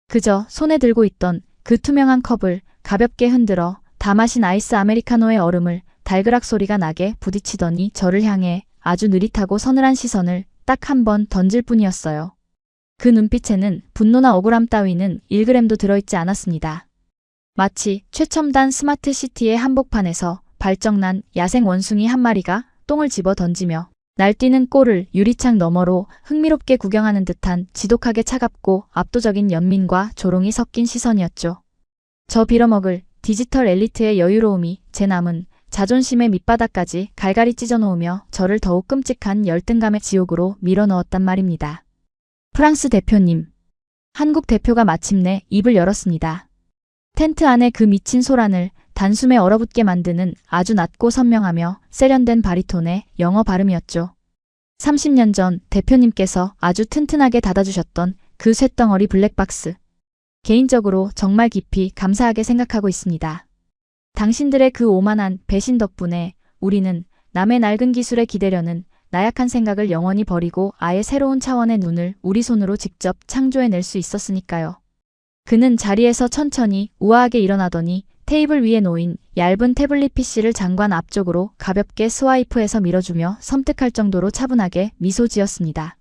그저 손에 들고 있던 그 투명한 컵을 가볍게 흔들어 다 마신 아이스 아메리카노의 얼음을 달그락 소리가 나게 부딪히더니 저를 향해 아주 느릿하고 서늘한 시선을 딱 한 번 던질 뿐이었어요. 그 눈빛에는 분노나 억울함 따위는 1g도 들어있지 않았습니다. 마치 최첨단 스마트 시티의 한복판에서 발정난 야생 원숭이 한 마리가 똥을 집어 던지며 날뛰는 꼴을 유리창 너머로 흥미롭게 구경하는 듯한 지독하게 차갑고 압도적인 연민과 조롱이 섞인 시선이었죠. 저 빌어먹을 디지털 엘리트의 여유로움이 제 남은 자존심의 밑바닥까지 갈갈이 찢어놓으며 저를 더욱 끔찍한 열등감의 지옥으로 밀어넣었단 말입니다. 프랑스 대표님. 한국 대표가 마침내 입을 열었습니다. 텐트 안에 그 미친 소란을 단숨에 얼어붙게 만드는 아주 낮고 선명하며 세련된 바리톤의 영어 발음이었죠. 30년 전 대표님께서 아주 튼튼하게 닫아주셨던 그 쇳덩어리 블랙박스. 개인적으로 정말 깊이 감사하게 생각하고 있습니다. 당신들의 그 오만한 배신 덕분에 우리는 남의 낡은 기술에 기대려는 나약한 생각을 영원히 버리고 아예 새로운 차원의 눈을 우리 손으로 직접 창조해낼 수 있었으니까요. 그는 자리에서 천천히 우아하게 일어나더니 테이블 위에 놓인 얇은 태블릿 PC를 장관 앞쪽으로 가볍게 스와이프해서 밀어주며 섬뜩할 정도로 차분하게 미소 지었습니다.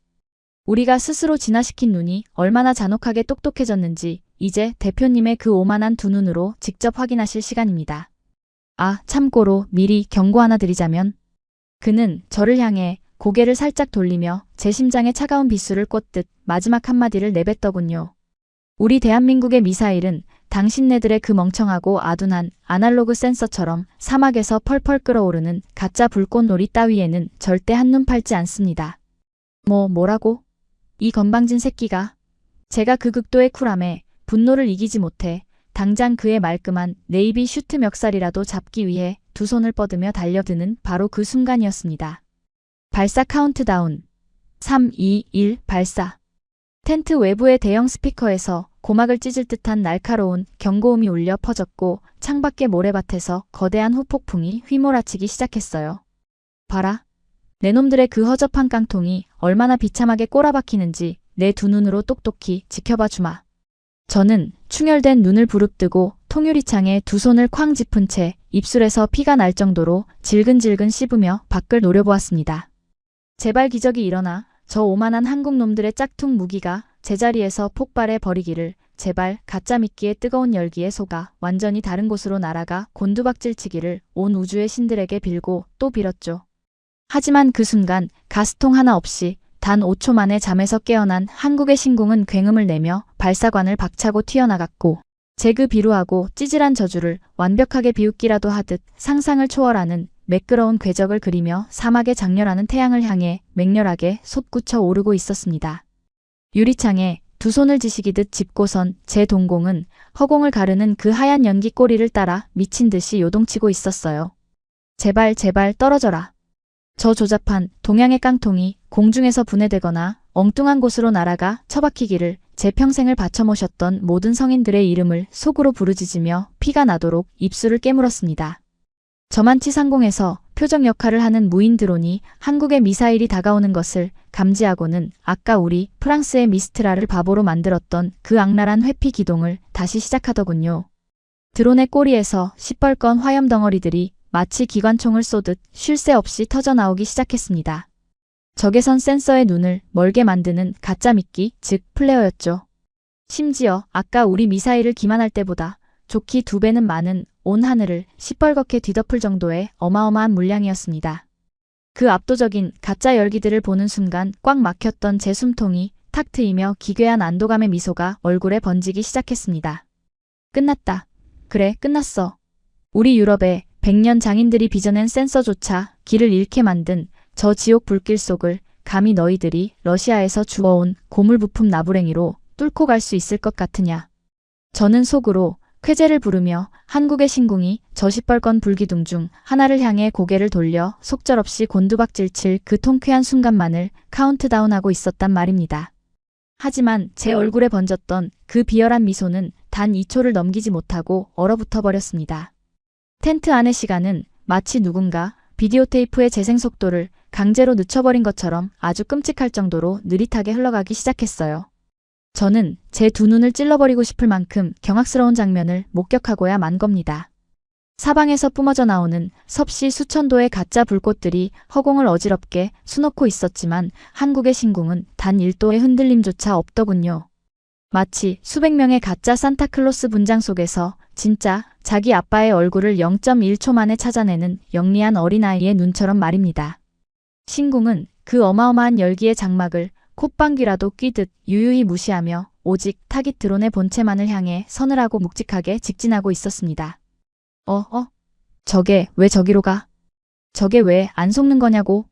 우리가 스스로 진화시킨 눈이 얼마나 잔혹하게 똑똑해졌는지 이제 대표님의 그 오만한 두 눈으로 직접 확인하실 시간입니다. 아, 참고로 미리 경고 하나 드리자면 그는 저를 향해 고개를 살짝 돌리며 제 심장에 차가운 비수를 꽂듯 마지막 한마디를 내뱉더군요. 우리 대한민국의 미사일은 당신네들의 그 멍청하고 아둔한 아날로그 센서처럼 사막에서 펄펄 끓어오르는 가짜 불꽃놀이 따위에는 절대 한눈 팔지 않습니다. 뭐라고? 이 건방진 새끼가. 제가 그 극도의 쿨함에 분노를 이기지 못해 당장 그의 말끔한 네이비 슈트 멱살이라도 잡기 위해 두 손을 뻗으며 달려드는 바로 그 순간이었습니다. 발사 카운트다운. 3, 2, 1, 발사. 텐트 외부의 대형 스피커에서 고막을 찢을 듯한 날카로운 경고음이 울려 퍼졌고 창밖의 모래밭에서 거대한 후폭풍이 휘몰아치기 시작했어요. 봐라. 내 놈들의 그 허접한 깡통이 얼마나 비참하게 꼬라박히는지 내 두 눈으로 똑똑히 지켜봐 주마. 저는 충혈된 눈을 부릅뜨고 통유리창에 두 손을 쾅 짚은 채 입술에서 피가 날 정도로 질근질근 씹으며 밖을 노려보았습니다. 제발 기적이 일어나 저 오만한 한국 놈들의 짝퉁 무기가 제자리에서 폭발해 버리기를, 제발 가짜 미끼의 뜨거운 열기에 속아 완전히 다른 곳으로 날아가 곤두박질 치기를 온 우주의 신들에게 빌고 또 빌었죠. 하지만 그 순간 가스통 하나 없이 단 5초 만에 잠에서 깨어난 한국의 신궁은 굉음을 내며 발사관을 박차고 튀어나갔고, 제 그 비루하고 찌질한 저주를 완벽하게 비웃기라도 하듯 상상을 초월하는 매끄러운 궤적을 그리며 사막의 장렬하는 태양을 향해 맹렬하게 솟구쳐 오르고 있었습니다. 유리창에 두 손을 지시기듯 짚고선 제 동공은 허공을 가르는 그 하얀 연기 꼬리를 따라 미친 듯이 요동치고 있었어요. 제발 제발 떨어져라. 저 조잡한 동양의 깡통이 공중에서 분해되거나 엉뚱한 곳으로 날아가 처박히기를, 제 평생을 바쳐 모셨던 모든 성인들의 이름을 속으로 부르짖으며 피가 나도록 입술을 깨물었습니다. 저만치 상공에서 표적 역할을 하는 무인 드론이 한국의 미사일이 다가오는 것을 감지하고는 아까 우리 프랑스의 미스트라를 바보로 만들었던 그 악랄한 회피 기동을 다시 시작하더군요. 드론의 꼬리에서 시뻘건 화염 덩어리들이 마치 기관총을 쏘듯 쉴 새 없이 터져나오기 시작했습니다. 적외선 센서의 눈을 멀게 만드는 가짜 미끼, 즉 플레어였죠. 심지어 아까 우리 미사일을 기만할 때보다 좋기 2배는 많은 온 하늘을 시뻘겋게 뒤덮을 정도의 어마어마한 물량이었습니다. 그 압도적인 가짜 열기들을 보는 순간 꽉 막혔던 제 숨통이 탁 트이며 기괴한 안도감의 미소가 얼굴에 번지기 시작했습니다. 끝났다. 그래, 끝났어. 우리 유럽의 100년 장인들이 빚어낸 센서조차 길을 잃게 만든 저 지옥 불길 속을 감히 너희들이 러시아에서 주워온 고물 부품 나부랭이로 뚫고 갈 수 있을 것 같으냐. 저는 속으로 쾌재를 부르며 한국의 신궁이 저 시뻘건 불기둥 중 하나를 향해 고개를 돌려 속절없이 곤두박질칠 그 통쾌한 순간만을 카운트다운하고 있었단 말입니다. 하지만 제 얼굴에 번졌던 그 비열한 미소는 단 2초를 넘기지 못하고 얼어붙어 버렸습니다. 텐트 안의 시간은 마치 누군가 비디오 테이프의 재생 속도를 강제로 늦춰버린 것처럼 아주 끔찍할 정도로 느릿하게 흘러가기 시작했어요. 저는 제 두 눈을 찔러버리고 싶을 만큼 경악스러운 장면을 목격하고야 만 겁니다. 사방에서 뿜어져 나오는 섭씨 수천도의 가짜 불꽃들이 허공을 어지럽게 수놓고 있었지만 한국의 신궁은 단 1도의 흔들림조차 없더군요. 마치 수백 명의 가짜 산타클로스 분장 속에서 진짜 자기 아빠의 얼굴을 0.1초 만에 찾아내는 영리한 어린아이의 눈처럼 말입니다. 신궁은 그 어마어마한 열기의 장막을 콧방귀라도 뀌듯 유유히 무시하며 오직 타깃 드론의 본체만을 향해 서늘하고 묵직하게 직진하고 있었습니다. 저게 왜 저기로 가? 저게 왜 안 속는 거냐고?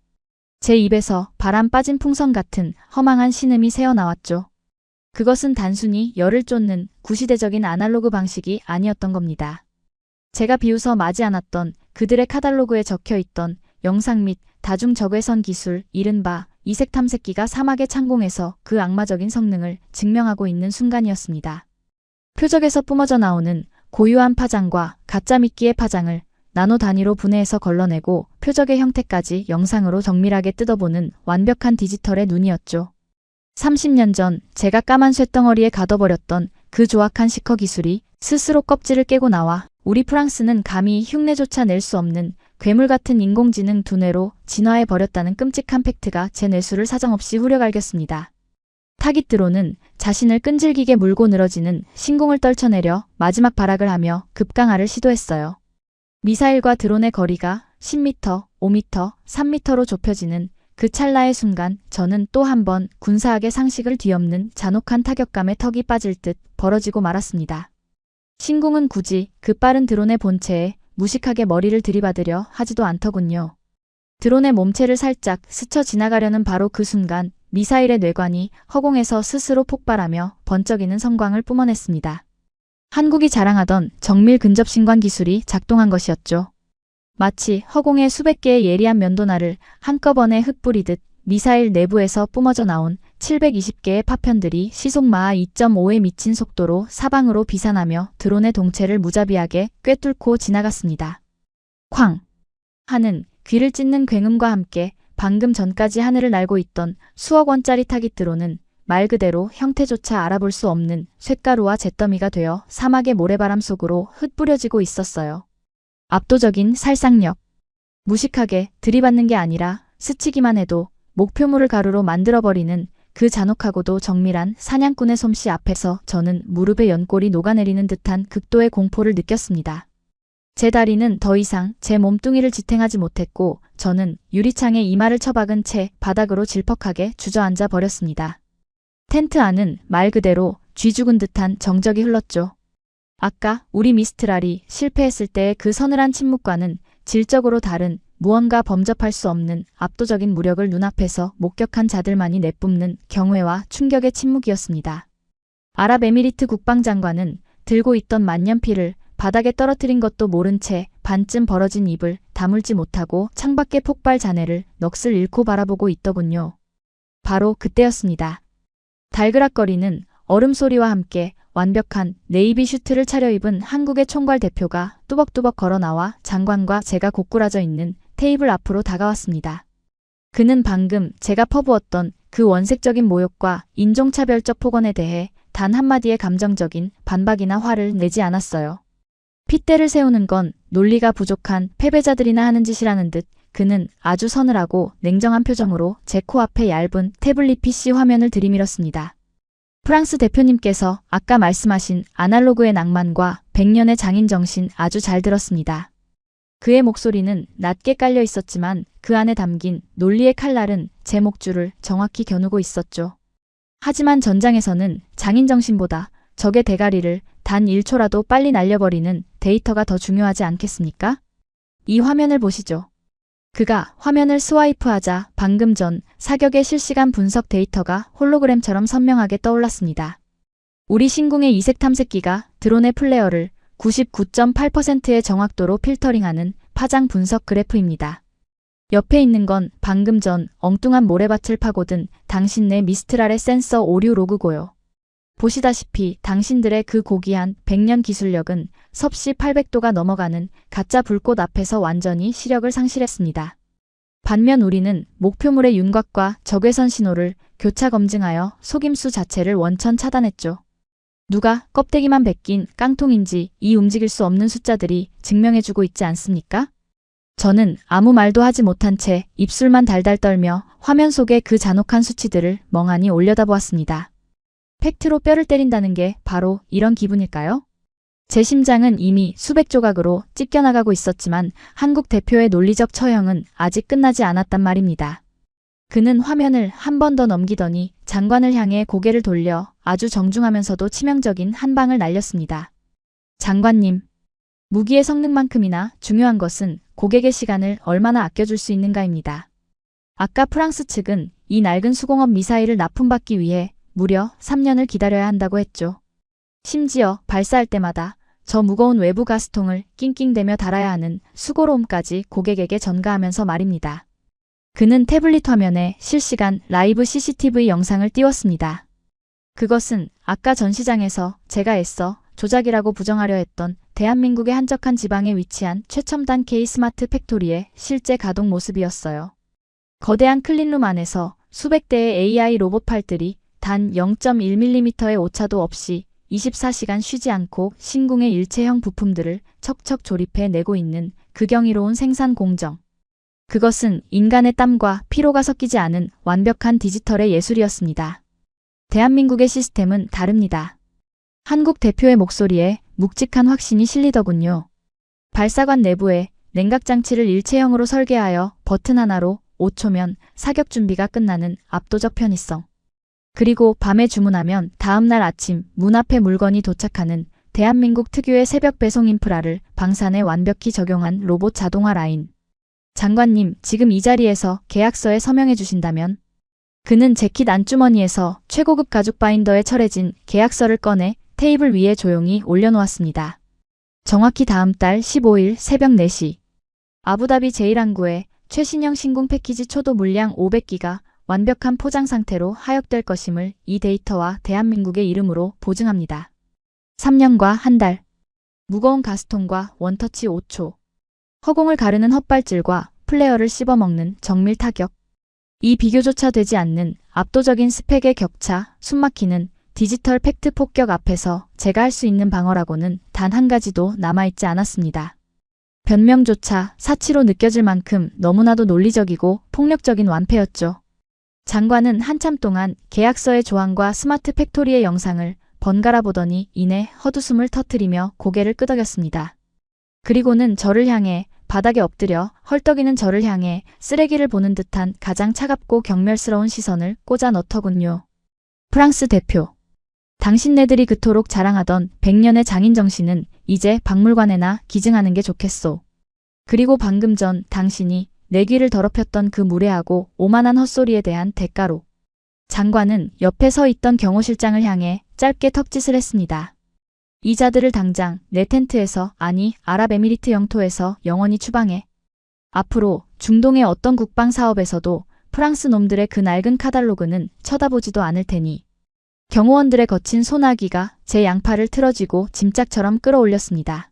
제 입에서 바람 빠진 풍선 같은 허망한 신음이 새어나왔죠. 그것은 단순히 열을 쫓는 구시대적인 아날로그 방식이 아니었던 겁니다. 제가 비웃어 마지 않았던 그들의 카탈로그에 적혀있던 영상 및 다중 적외선 기술, 이른바 이색 탐색기가 사막의 창공에서 그 악마적인 성능을 증명하고 있는 순간이었습니다. 표적에서 뿜어져 나오는 고유한 파장과 가짜 미끼의 파장을 나노 단위로 분해해서 걸러내고 표적의 형태까지 영상으로 정밀하게 뜯어보는 완벽한 디지털의 눈이었죠. 30년 전 제가 까만 쇳덩어리에 가둬버렸던 그 조악한 시커 기술이 스스로 껍질을 깨고 나와 우리 프랑스는 감히 흉내조차 낼 수 없는 괴물 같은 인공지능 두뇌로 진화해버렸다는 끔찍한 팩트가 제 뇌수를 사정없이 후려갈겼습니다. 타깃 드론은 자신을 끈질기게 물고 늘어지는 신궁을 떨쳐내려 마지막 발악을 하며 급강하를 시도했어요. 미사일과 드론의 거리가 10m, 5m, 3m로 좁혀지는 그 찰나의 순간 저는 또 한 번 군사학의 상식을 뒤엎는 잔혹한 타격감에 턱이 빠질 듯 벌어지고 말았습니다. 신궁은 굳이 그 빠른 드론의 본체에 무식하게 머리를 들이받으려 하지도 않더군요. 드론의 몸체를 살짝 스쳐 지나가려는 바로 그 순간 미사일의 뇌관이 허공에서 스스로 폭발하며 번쩍이는 성광을 뿜어냈습니다. 한국이 자랑하던 정밀 근접 신관 기술이 작동한 것이었죠. 마치 허공의 수백 개의 예리한 면도날을 한꺼번에 흩뿌리듯 미사일 내부에서 뿜어져 나온 720개의 파편들이 시속마하 2.5에 미친 속도로 사방으로 비산하며 드론의 동체를 무자비하게 꿰뚫고 지나갔습니다. 쾅! 하는 귀를 찢는 굉음과 함께 방금 전까지 하늘을 날고 있던 수억 원짜리 타깃드론은 말 그대로 형태조차 알아볼 수 없는 쇳가루와 잿더미가 되어 사막의 모래바람 속으로 흩뿌려지고 있었어요. 압도적인 살상력. 무식하게 들이받는 게 아니라 스치기만 해도 목표물을 가루로 만들어버리는 그 잔혹하고도 정밀한 사냥꾼의 솜씨 앞에서 저는 무릎에 연골이 녹아내리는 듯한 극도의 공포를 느꼈습니다. 제 다리는 더 이상 제 몸뚱이를 지탱하지 못했고 저는 유리창에 이마를 처박은 채 바닥으로 질퍽하게 주저앉아 버렸습니다. 텐트 안은 말 그대로 쥐 죽은 듯한 정적이 흘렀죠. 아까 우리 미스트랄이 실패했을 때의 그 서늘한 침묵과는 질적으로 다른 무언가 범접할 수 없는 압도적인 무력을 눈앞에서 목격한 자들만이 내뿜는 경외와 충격의 침묵이었습니다. 아랍에미리트 국방장관은 들고 있던 만년필을 바닥에 떨어뜨린 것도 모른 채 반쯤 벌어진 입을 다물지 못하고 창밖의 폭발 잔해를 넋을 잃고 바라보고 있더군요. 바로 그때였습니다. 달그락거리는 얼음 소리와 함께 완벽한 네이비 슈트를 차려입은 한국의 총괄 대표가 뚜벅뚜벅 걸어 나와 장관과 제가 고꾸라져 있는 테이블 앞으로 다가왔습니다. 그는 방금 제가 퍼부었던 그 원색적인 모욕과 인종차별적 폭언에 대해 단 한마디의 감정적인 반박이나 화를 내지 않았어요. 핏대를 세우는 건 논리가 부족한 패배자들이나 하는 짓이라는 듯 그는 아주 서늘하고 냉정한 표정으로 제 코앞에 얇은 태블릿 PC 화면을 들이밀었습니다. 프랑스 대표님께서 아까 말씀하신 아날로그의 낭만과 100년의 장인 정신 아주 잘 들었습니다. 그의 목소리는 낮게 깔려 있었지만 그 안에 담긴 논리의 칼날은 제 목줄을 정확히 겨누고 있었죠. 하지만 전장에서는 장인 정신보다 적의 대가리를 단 1초라도 빨리 날려버리는 데이터가 더 중요하지 않겠습니까? 이 화면을 보시죠. 그가 화면을 스와이프하자 방금 전 사격의 실시간 분석 데이터가 홀로그램처럼 선명하게 떠올랐습니다. 우리 신궁의 이색 탐색기가 드론의 플레어를 99.8%의 정확도로 필터링하는 파장 분석 그래프입니다. 옆에 있는 건 방금 전 엉뚱한 모래밭을 파고든 당신네 미스트랄의 센서 오류 로그고요. 보시다시피 당신들의 그 고귀한 100년 기술력은 섭씨 800도가 넘어가는 가짜 불꽃 앞에서 완전히 시력을 상실했습니다. 반면 우리는 목표물의 윤곽과 적외선 신호를 교차 검증하여 속임수 자체를 원천 차단했죠. 누가 껍데기만 벗긴 깡통인지 이 움직일 수 없는 숫자들이 증명해주고 있지 않습니까? 저는 아무 말도 하지 못한 채 입술만 달달 떨며 화면 속의 그 잔혹한 수치들을 멍하니 올려다보았습니다. 팩트로 뼈를 때린다는 게 바로 이런 기분일까요? 제 심장은 이미 수백 조각으로 찢겨나가고 있었지만 한국 대표의 논리적 처형은 아직 끝나지 않았단 말입니다. 그는 화면을 한 번 더 넘기더니 장관을 향해 고개를 돌려 아주 정중하면서도 치명적인 한 방을 날렸습니다. 장관님, 무기의 성능만큼이나 중요한 것은 고객의 시간을 얼마나 아껴줄 수 있는가입니다. 아까 프랑스 측은 이 낡은 수공업 미사일을 납품받기 위해 무려 3년을 기다려야 한다고 했죠. 심지어 발사할 때마다 저 무거운 외부 가스통을 낑낑대며 달아야 하는 수고로움까지 고객에게 전가하면서 말입니다. 그는 태블릿 화면에 실시간 라이브 CCTV 영상을 띄웠습니다. 그것은 아까 전시장에서 제가 애써 조작이라고 부정하려 했던 대한민국의 한적한 지방에 위치한 최첨단 K-스마트 팩토리의 실제 가동 모습이었어요. 거대한 클린룸 안에서 수백 대의 AI 로봇팔들이 단 0.1mm의 오차도 없이 24시간 쉬지 않고 신궁의 일체형 부품들을 척척 조립해 내고 있는 그 경이로운 생산 공정. 그것은 인간의 땀과 피로가 섞이지 않은 완벽한 디지털의 예술이었습니다. 대한민국의 시스템은 다릅니다. 한국 대표의 목소리에 묵직한 확신이 실리더군요. 발사관 내부에 냉각장치를 일체형으로 설계하여 버튼 하나로 5초면 사격 준비가 끝나는 압도적 편의성. 그리고 밤에 주문하면 다음날 아침 문 앞에 물건이 도착하는 대한민국 특유의 새벽 배송 인프라를 방산에 완벽히 적용한 로봇 자동화 라인. 장관님, 지금 이 자리에서 계약서에 서명해 주신다면? 그는 재킷 안주머니에서 최고급 가죽 바인더에 철해진 계약서를 꺼내 테이블 위에 조용히 올려놓았습니다. 정확히 다음 달 15일 새벽 4시. 아부다비 제1항구에 최신형 신궁 패키지 초도 물량 500기가 완벽한 포장 상태로 하역될 것임을 이 데이터와 대한민국의 이름으로 보증합니다. 3년과 한 달. 무거운 가스통과 원터치 5초. 허공을 가르는 헛발질과 플레어를 씹어먹는 정밀 타격. 이 비교조차 되지 않는 압도적인 스펙의 격차, 숨막히는 디지털 팩트 폭격 앞에서 제가 할 수 있는 방어라고는 단 한 가지도 남아있지 않았습니다. 변명조차 사치로 느껴질 만큼 너무나도 논리적이고 폭력적인 완패였죠. 장관은 한참 동안 계약서의 조항과 스마트 팩토리의 영상을 번갈아 보더니 이내 헛웃음을 터뜨리며 고개를 끄덕였습니다. 그리고는 저를 향해 바닥에 엎드려 헐떡이는 저를 향해 쓰레기를 보는 듯한 가장 차갑고 경멸스러운 시선을 꽂아 넣더군요. 프랑스 대표. 당신네들이 그토록 자랑하던 100년의 장인 정신은 이제 박물관에나 기증하는 게 좋겠소. 그리고 방금 전 당신이 내 귀를 더럽혔던 그 무례하고 오만한 헛소리에 대한 대가로. 장관은 옆에 서 있던 경호실장을 향해 짧게 턱짓을 했습니다. 이 자들을 당장 내 텐트에서, 아니 아랍에미리트 영토에서 영원히 추방해. 앞으로 중동의 어떤 국방 사업에서도 프랑스 놈들의 그 낡은 카달로그는 쳐다보지도 않을 테니. 경호원들의 거친 소나기가 제 양팔을 틀어쥐고 짐짝처럼 끌어올렸습니다.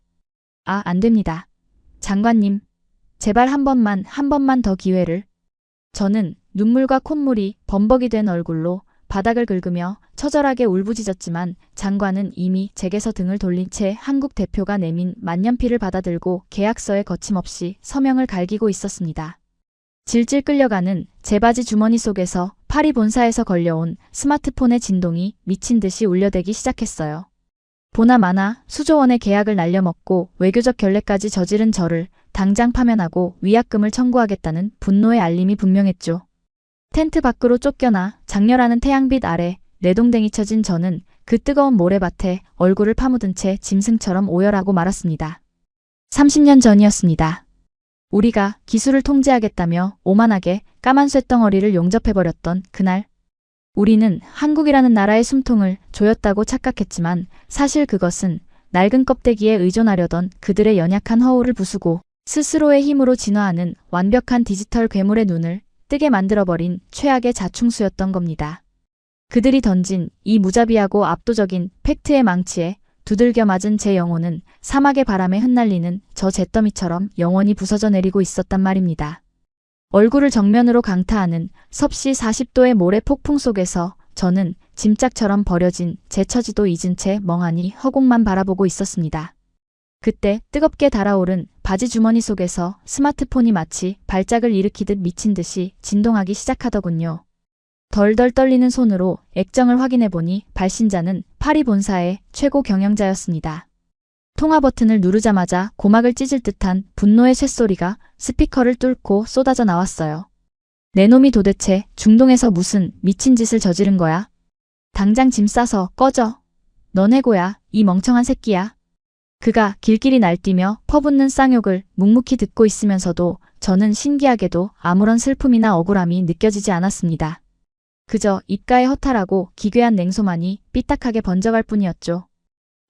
아, 안 됩니다. 장관님, 제발 한 번만 더 기회를. 저는 눈물과 콧물이 범벅이 된 얼굴로 바닥을 긁으며 처절하게 울부짖었지만 장관은 이미 제게서 등을 돌린 채 한국 대표가 내민 만년필을 받아들고 계약서에 거침없이 서명을 갈기고 있었습니다. 질질 끌려가는 제 바지 주머니 속에서 파리 본사에서 걸려온 스마트폰의 진동이 미친 듯이 울려대기 시작했어요. 보나마나 수조 원의 계약을 날려먹고 외교적 결례까지 저지른 저를 당장 파면하고 위약금을 청구하겠다는 분노의 알림이 분명했죠. 텐트 밖으로 쫓겨나 장렬하는 태양빛 아래 내동댕이 쳐진 저는 그 뜨거운 모래밭에 얼굴을 파묻은 채 짐승처럼 오열하고 말았습니다. 30년 전이었습니다. 우리가 기술을 통제하겠다며 오만하게 까만 쇳덩어리를 용접해버렸던 그날. 우리는 한국이라는 나라의 숨통을 조였다고 착각했지만 사실 그것은 낡은 껍데기에 의존하려던 그들의 연약한 허울을 부수고 스스로의 힘으로 진화하는 완벽한 디지털 괴물의 눈을 뜨게 만들어버린 최악의 자충수였던 겁니다. 그들이 던진 이 무자비하고 압도적인 팩트의 망치에 두들겨 맞은 제 영혼은 사막의 바람에 흩날리는 저 잿더미처럼 영원히 부서져 내리고 있었단 말입니다. 얼굴을 정면으로 강타하는 섭씨 40도의 모래 폭풍 속에서 저는 짐짝처럼 버려진 제 처지도 잊은 채 멍하니 허공만 바라보고 있었습니다. 그때 뜨겁게 달아오른 바지 주머니 속에서 스마트폰이 마치 발작을 일으키듯 미친 듯이 진동하기 시작하더군요. 덜덜 떨리는 손으로 액정을 확인해보니 발신자는 파리 본사의 최고 경영자였습니다. 통화 버튼을 누르자마자 고막을 찢을 듯한 분노의 쇳소리가 스피커를 뚫고 쏟아져 나왔어요. 내 놈이 도대체 중동에서 무슨 미친 짓을 저지른 거야? 당장 짐 싸서 꺼져. 넌 해고야, 이 멍청한 새끼야. 그가 길길이 날뛰며 퍼붓는 쌍욕을 묵묵히 듣고 있으면서도 저는 신기하게도 아무런 슬픔이나 억울함이 느껴지지 않았습니다. 그저 입가에 허탈하고 기괴한 냉소만이 삐딱하게 번져갈 뿐이었죠.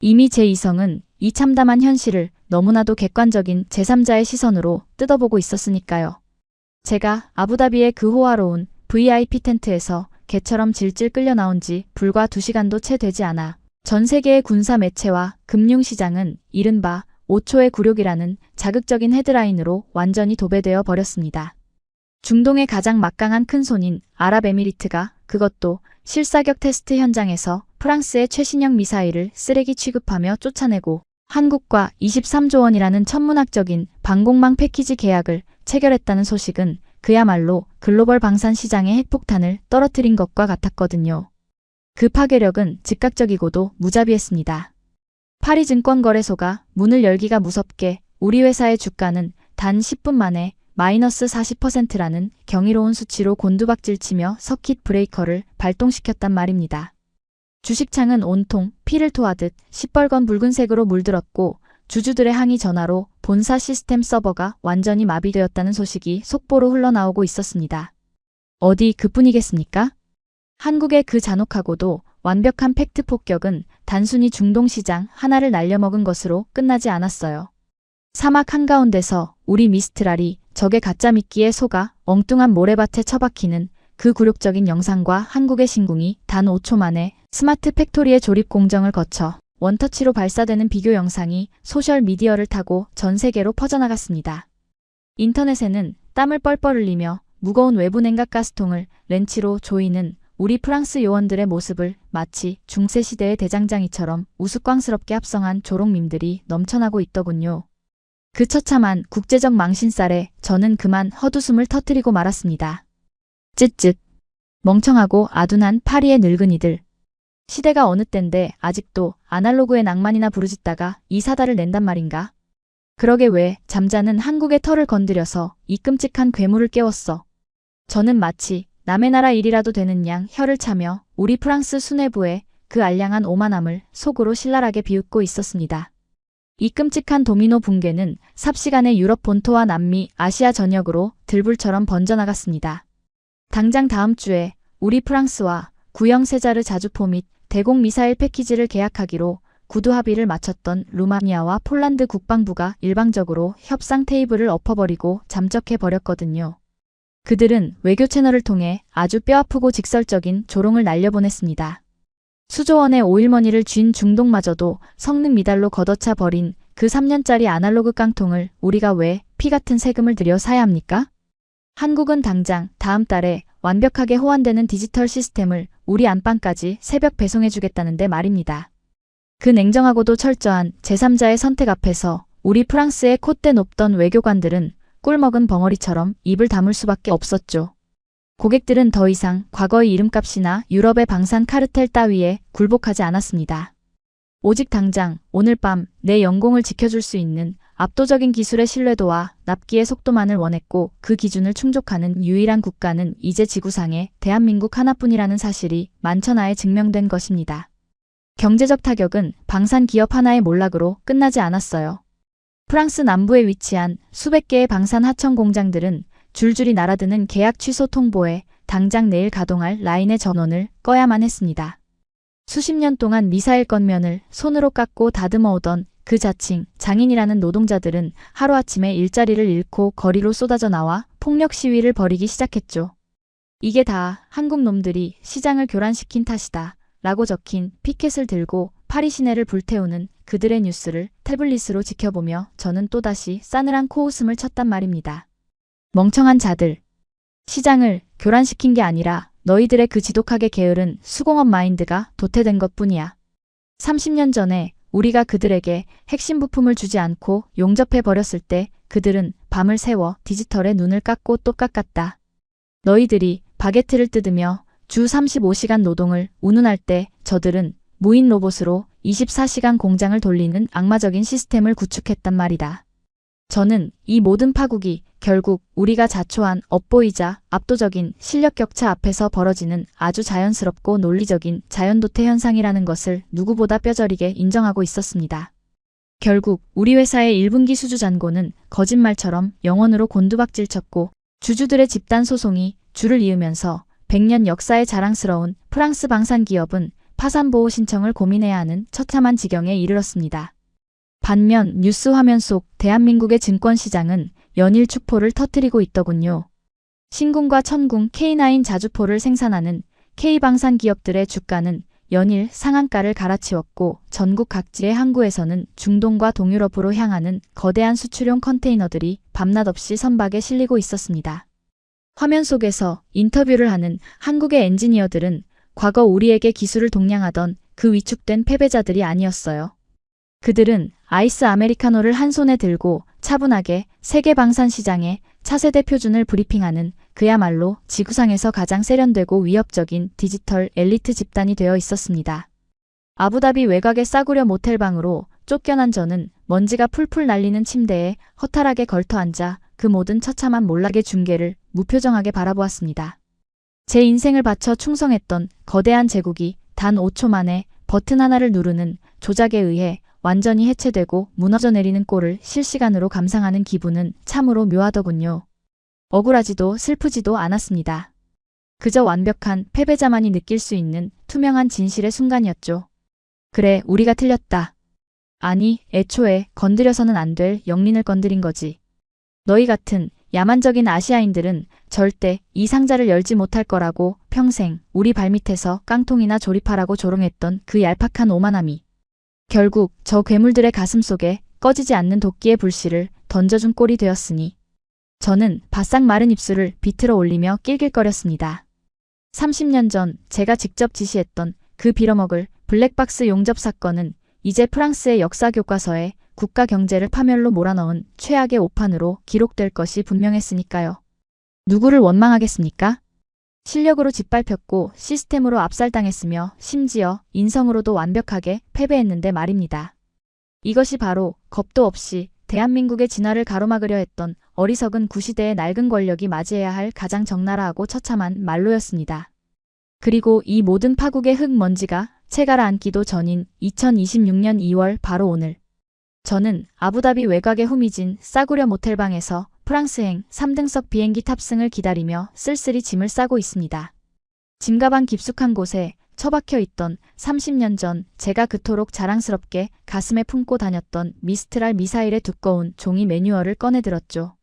이미 제 이성은 이 참담한 현실을 너무나도 객관적인 제3자의 시선으로 뜯어보고 있었으니까요. 제가 아부다비의 그 호화로운 VIP 텐트에서 개처럼 질질 끌려 나온 지 불과 2시간도 채 되지 않아 전 세계의 군사 매체와 금융시장은 이른바 5초의 굴욕이라는 자극적인 헤드라인으로 완전히 도배되어 버렸습니다. 중동의 가장 막강한 큰손인 아랍에미리트가 그것도 실사격 테스트 현장에서 프랑스의 최신형 미사일을 쓰레기 취급하며 쫓아내고 한국과 23조 원이라는 천문학적인 방공망 패키지 계약을 체결했다는 소식은 그야말로 글로벌 방산 시장의 핵폭탄을 떨어뜨린 것과 같았거든요. 그 파괴력은 즉각적이고도 무자비했습니다. 파리 증권거래소가 문을 열기가 무섭게 우리 회사의 주가는 단 10분 만에 마이너스 40%라는 경이로운 수치로 곤두박질치며 서킷 브레이커를 발동시켰단 말입니다. 주식창은 온통 피를 토하듯 시뻘건 붉은색으로 물들었고 주주들의 항의 전화로 본사 시스템 서버가 완전히 마비되었다는 소식이 속보로 흘러나오고 있었습니다. 어디 그뿐이겠습니까? 한국의 그 잔혹하고도 완벽한 팩트 폭격은 단순히 중동 시장 하나를 날려먹은 것으로 끝나지 않았어요. 사막 한가운데서 우리 미스트랄이 적의 가짜 미끼에 속아 엉뚱한 모래밭에 처박히는 그 굴욕적인 영상과 한국의 신궁이 단 5초 만에 스마트 팩토리의 조립 공정을 거쳐 원터치로 발사되는 비교 영상이 소셜미디어를 타고 전 세계로 퍼져나갔습니다. 인터넷에는 땀을 뻘뻘 흘리며 무거운 외부 냉각 가스통을 렌치로 조이는 우리 프랑스 요원들의 모습을 마치 중세시대의 대장장이처럼 우스꽝스럽게 합성한 조롱밈들이 넘쳐나고 있더군요. 그 처참한 국제적 망신살에 저는 그만 헛웃음을 터뜨리고 말았습니다. 쯧쯧. 멍청하고 아둔한 파리의 늙은이들. 시대가 어느 땐데 아직도 아날로그의 낭만이나 부르짖다가 이 사달을 낸단 말인가? 그러게 왜 잠자는 한국의 털을 건드려서 이 끔찍한 괴물을 깨웠어. 저는 마치 남의 나라 일이라도 되는 양 혀를 차며 우리 프랑스 수뇌부의 그 알량한 오만함을 속으로 신랄하게 비웃고 있었습니다. 이 끔찍한 도미노 붕괴는 삽시간에 유럽 본토와 남미, 아시아 전역으로 들불처럼 번져나갔습니다. 당장 다음 주에 우리 프랑스와 구형 세자르 자주포 및 대공 미사일 패키지를 계약하기로 구두 합의를 마쳤던 루마니아와 폴란드 국방부가 일방적으로 협상 테이블을 엎어버리고 잠적해버렸거든요. 그들은 외교 채널을 통해 아주 뼈아프고 직설적인 조롱을 날려보냈습니다. 수조원의 오일머니를 쥔 중동마저도 성능 미달로 걷어차 버린 그 3년짜리 아날로그 깡통을 우리가 왜 피 같은 세금을 들여 사야 합니까? 한국은 당장 다음 달에 완벽하게 호환되는 디지털 시스템을 우리 안방까지 새벽 배송해주겠다는데 말입니다. 그 냉정하고도 철저한 제3자의 선택 앞에서 우리 프랑스의 콧대 높던 외교관들은 꿀먹은 벙어리처럼 입을 다물 수밖에 없었죠. 고객들은 더 이상 과거의 이름값이나 유럽의 방산 카르텔 따위에 굴복하지 않았습니다. 오직 당장 오늘 밤 내 영공을 지켜줄 수 있는 압도적인 기술의 신뢰도와 납기의 속도만을 원했고 그 기준을 충족하는 유일한 국가는 이제 지구상에 대한민국 하나뿐이라는 사실이 만천하에 증명된 것입니다. 경제적 타격은 방산 기업 하나의 몰락으로 끝나지 않았어요. 프랑스 남부에 위치한 수백 개의 방산 하청 공장들은 줄줄이 날아드는 계약 취소 통보에 당장 내일 가동할 라인의 전원을 꺼야만 했습니다. 수십 년 동안 미사일 건면을 손으로 깎고 다듬어 오던 그 자칭 장인이라는 노동자들은 하루아침에 일자리를 잃고 거리로 쏟아져 나와 폭력 시위를 벌이기 시작했죠. 이게 다 한국 놈들이 시장을 교란시킨 탓이다 라고 적힌 피켓을 들고 파리 시내를 불태우는 그들의 뉴스를 태블릿으로 지켜보며 저는 또다시 싸늘한 코웃음을 쳤단 말입니다. 멍청한 자들. 시장을 교란시킨 게 아니라 너희들의 그 지독하게 게으른 수공업 마인드가 도태된 것뿐이야. 30년 전에 우리가 그들에게 핵심 부품을 주지 않고 용접해버렸을 때 그들은 밤을 새워 디지털에 눈을 깎고 또 깎았다. 너희들이 바게트를 뜯으며 주 35시간 노동을 운운할 때 저들은 무인 로봇으로 24시간 공장을 돌리는 악마적인 시스템을 구축했단 말이다. 저는 이 모든 파국이 결국 우리가 자초한 업보이자 압도적인 실력 격차 앞에서 벌어지는 아주 자연스럽고 논리적인 자연도태 현상이라는 것을 누구보다 뼈저리게 인정하고 있었습니다. 결국 우리 회사의 1분기 수주 잔고는 거짓말처럼 영원으로 곤두박질 쳤고 주주들의 집단 소송이 줄을 이으면서 100년 역사에 자랑스러운 프랑스 방산 기업은 파산보호 신청을 고민해야 하는 처참한 지경에 이르렀습니다. 반면 뉴스 화면 속 대한민국의 증권시장은 연일 축포를 터뜨리고 있더군요. 신궁과 천궁 K9 자주포를 생산하는 K방산 기업들의 주가는 연일 상한가를 갈아치웠고 전국 각지의 항구에서는 중동과 동유럽으로 향하는 거대한 수출용 컨테이너들이 밤낮 없이 선박에 실리고 있었습니다. 화면 속에서 인터뷰를 하는 한국의 엔지니어들은 과거 우리에게 기술을 동량하던 그 위축된 패배자들이 아니었어요. 그들은 아이스 아메리카노를 한 손에 들고 차분하게 세계 방산 시장의 차세대 표준을 브리핑하는 그야말로 지구상에서 가장 세련되고 위협적인 디지털 엘리트 집단이 되어 있었습니다. 아부다비 외곽의 싸구려 모텔방으로 쫓겨난 저는 먼지가 풀풀 날리는 침대에 허탈하게 걸터앉아 그 모든 처참한 몰락의 중계를 무표정하게 바라보았습니다. 제 인생을 바쳐 충성했던 거대한 제국이 단 5초 만에 버튼 하나를 누르는 조작에 의해 완전히 해체되고 무너져 내리는 꼴을 실시간으로 감상하는 기분은 참으로 묘하더군요. 억울하지도 슬프지도 않았습니다. 그저 완벽한 패배자만이 느낄 수 있는 투명한 진실의 순간이었죠. 그래, 우리가 틀렸다. 아니, 애초에 건드려서는 안 될 영린을 건드린 거지. 너희 같은 야만적인 아시아인들은 절대 이 상자를 열지 못할 거라고 평생 우리 발밑에서 깡통이나 조립하라고 조롱했던 그 얄팍한 오만함이 결국 저 괴물들의 가슴 속에 꺼지지 않는 도끼의 불씨를 던져준 꼴이 되었으니 저는 바싹 마른 입술을 비틀어 올리며 낄낄거렸습니다. 30년 전 제가 직접 지시했던 그 빌어먹을 블랙박스 용접 사건은 이제 프랑스의 역사 교과서에 국가 경제를 파멸로 몰아넣은 최악의 오판으로 기록될 것이 분명했으니까요. 누구를 원망하겠습니까? 실력으로 짓밟혔고 시스템으로 압살당했으며 심지어 인성으로도 완벽하게 패배했는데 말입니다. 이것이 바로 겁도 없이 대한민국의 진화를 가로막으려 했던 어리석은 구시대의 낡은 권력이 맞이해야 할 가장 적나라하고 처참한 말로였습니다. 그리고 이 모든 파국의 흙먼지가 채 가라앉기도 전인 2026년 2월 바로 오늘. 저는 아부다비 외곽의 후미진 싸구려 모텔방에서 프랑스행 3등석 비행기 탑승을 기다리며 쓸쓸히 짐을 싸고 있습니다. 짐가방 깊숙한 곳에 처박혀 있던 30년 전 제가 그토록 자랑스럽게 가슴에 품고 다녔던 미스트랄 미사일의 두꺼운 종이 매뉴얼을 꺼내들었죠.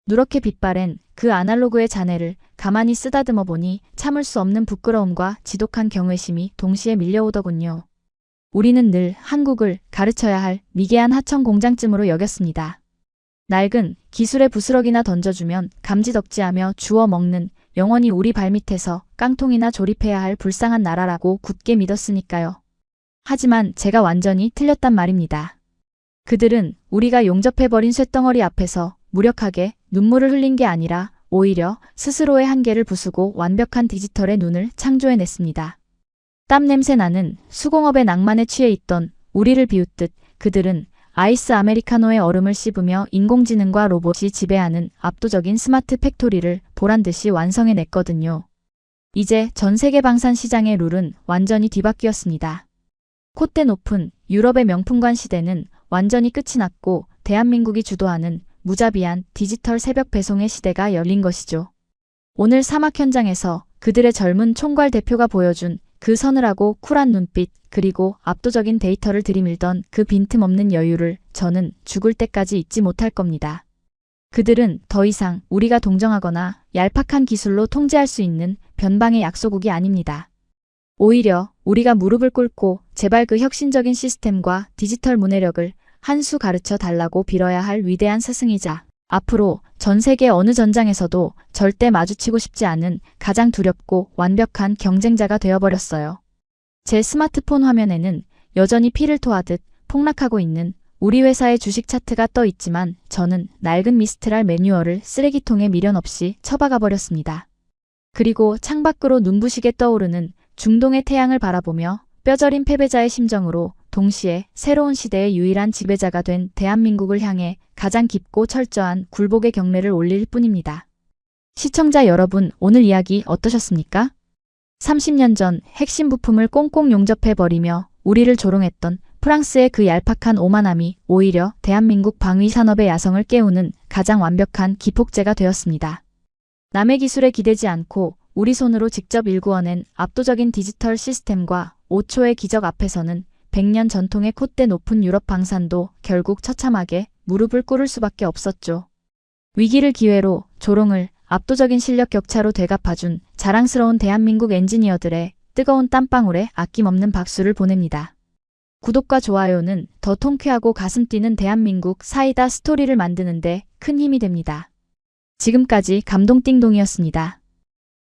누렇게 빛바랜 그 아날로그의 잔해를 가만히 쓰다듬어 보니 참을 수 없는 부끄러움과 지독한 경외심이 동시에 밀려오더군요. 우리는 늘 한국을 가르쳐야 할 미개한 하청 공장쯤으로 여겼습니다. 낡은 기술의 부스러기나 던져주면 감지덕지하며 주워 먹는 영원히 우리 발밑에서 깡통이나 조립해야 할 불쌍한 나라라고 굳게 믿었으니까요. 하지만 제가 완전히 틀렸단 말입니다. 그들은 우리가 용접해버린 쇳덩어리 앞에서 무력하게 눈물을 흘린 게 아니라 오히려 스스로의 한계를 부수고 완벽한 디지털의 눈을 창조해냈습니다. 땀 냄새 나는 수공업의 낭만에 취해 있던 우리를 비웃듯 그들은 아이스 아메리카노의 얼음을 씹으며 인공지능과 로봇이 지배하는 압도적인 스마트 팩토리를 보란듯이 완성해냈거든요. 이제 전 세계 방산 시장의 룰은 완전히 뒤바뀌었습니다. 콧대 높은 유럽의 명품관 시대는 완전히 끝이 났고 대한민국이 주도하는 무자비한 디지털 새벽 배송의 시대가 열린 것이죠. 오늘 사막 현장에서 그들의 젊은 총괄 대표가 보여준 그 서늘하고 쿨한 눈빛 그리고 압도적인 데이터를 들이밀던 그 빈틈없는 여유를 저는 죽을 때까지 잊지 못할 겁니다. 그들은 더 이상 우리가 동정하거나 얄팍한 기술로 통제할 수 있는 변방의 약소국이 아닙니다. 오히려 우리가 무릎을 꿇고 제발 그 혁신적인 시스템과 디지털 문해력을 한 수 가르쳐 달라고 빌어야 할 위대한 스승이자 앞으로 전 세계 어느 전장에서도 절대 마주치고 싶지 않은 가장 두렵고 완벽한 경쟁자가 되어버렸어요. 제 스마트폰 화면에는 여전히 피를 토하듯 폭락하고 있는 우리 회사의 주식 차트가 떠 있지만 저는 낡은 미스트랄 매뉴얼을 쓰레기통에 미련 없이 처박아 버렸습니다. 그리고 창밖으로 눈부시게 떠오르는 중동의 태양을 바라보며 뼈저린 패배자의 심정으로 동시에 새로운 시대의 유일한 지배자가 된 대한민국을 향해 가장 깊고 철저한 굴복의 경례를 올릴 뿐입니다. 시청자 여러분, 오늘 이야기 어떠셨습니까? 30년 전 핵심 부품을 꽁꽁 용접해버리며 우리를 조롱했던 프랑스의 그 얄팍한 오만함이 오히려 대한민국 방위산업의 야성을 깨우는 가장 완벽한 기폭제가 되었습니다. 남의 기술에 기대지 않고 우리 손으로 직접 일구어낸 압도적인 디지털 시스템과 5초의 기적 앞에서는 100년 전통의 콧대 높은 유럽 방산도 결국 처참하게 무릎을 꿇을 수밖에 없었죠. 위기를 기회로, 조롱을 압도적인 실력 격차로 되갚아준 자랑스러운 대한민국 엔지니어들의 뜨거운 땀방울에 아낌없는 박수를 보냅니다. 구독과 좋아요는 더 통쾌하고 가슴 뛰는 대한민국 사이다 스토리를 만드는데 큰 힘이 됩니다. 지금까지 감동띵동이었습니다.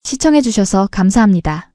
시청해주셔서 감사합니다.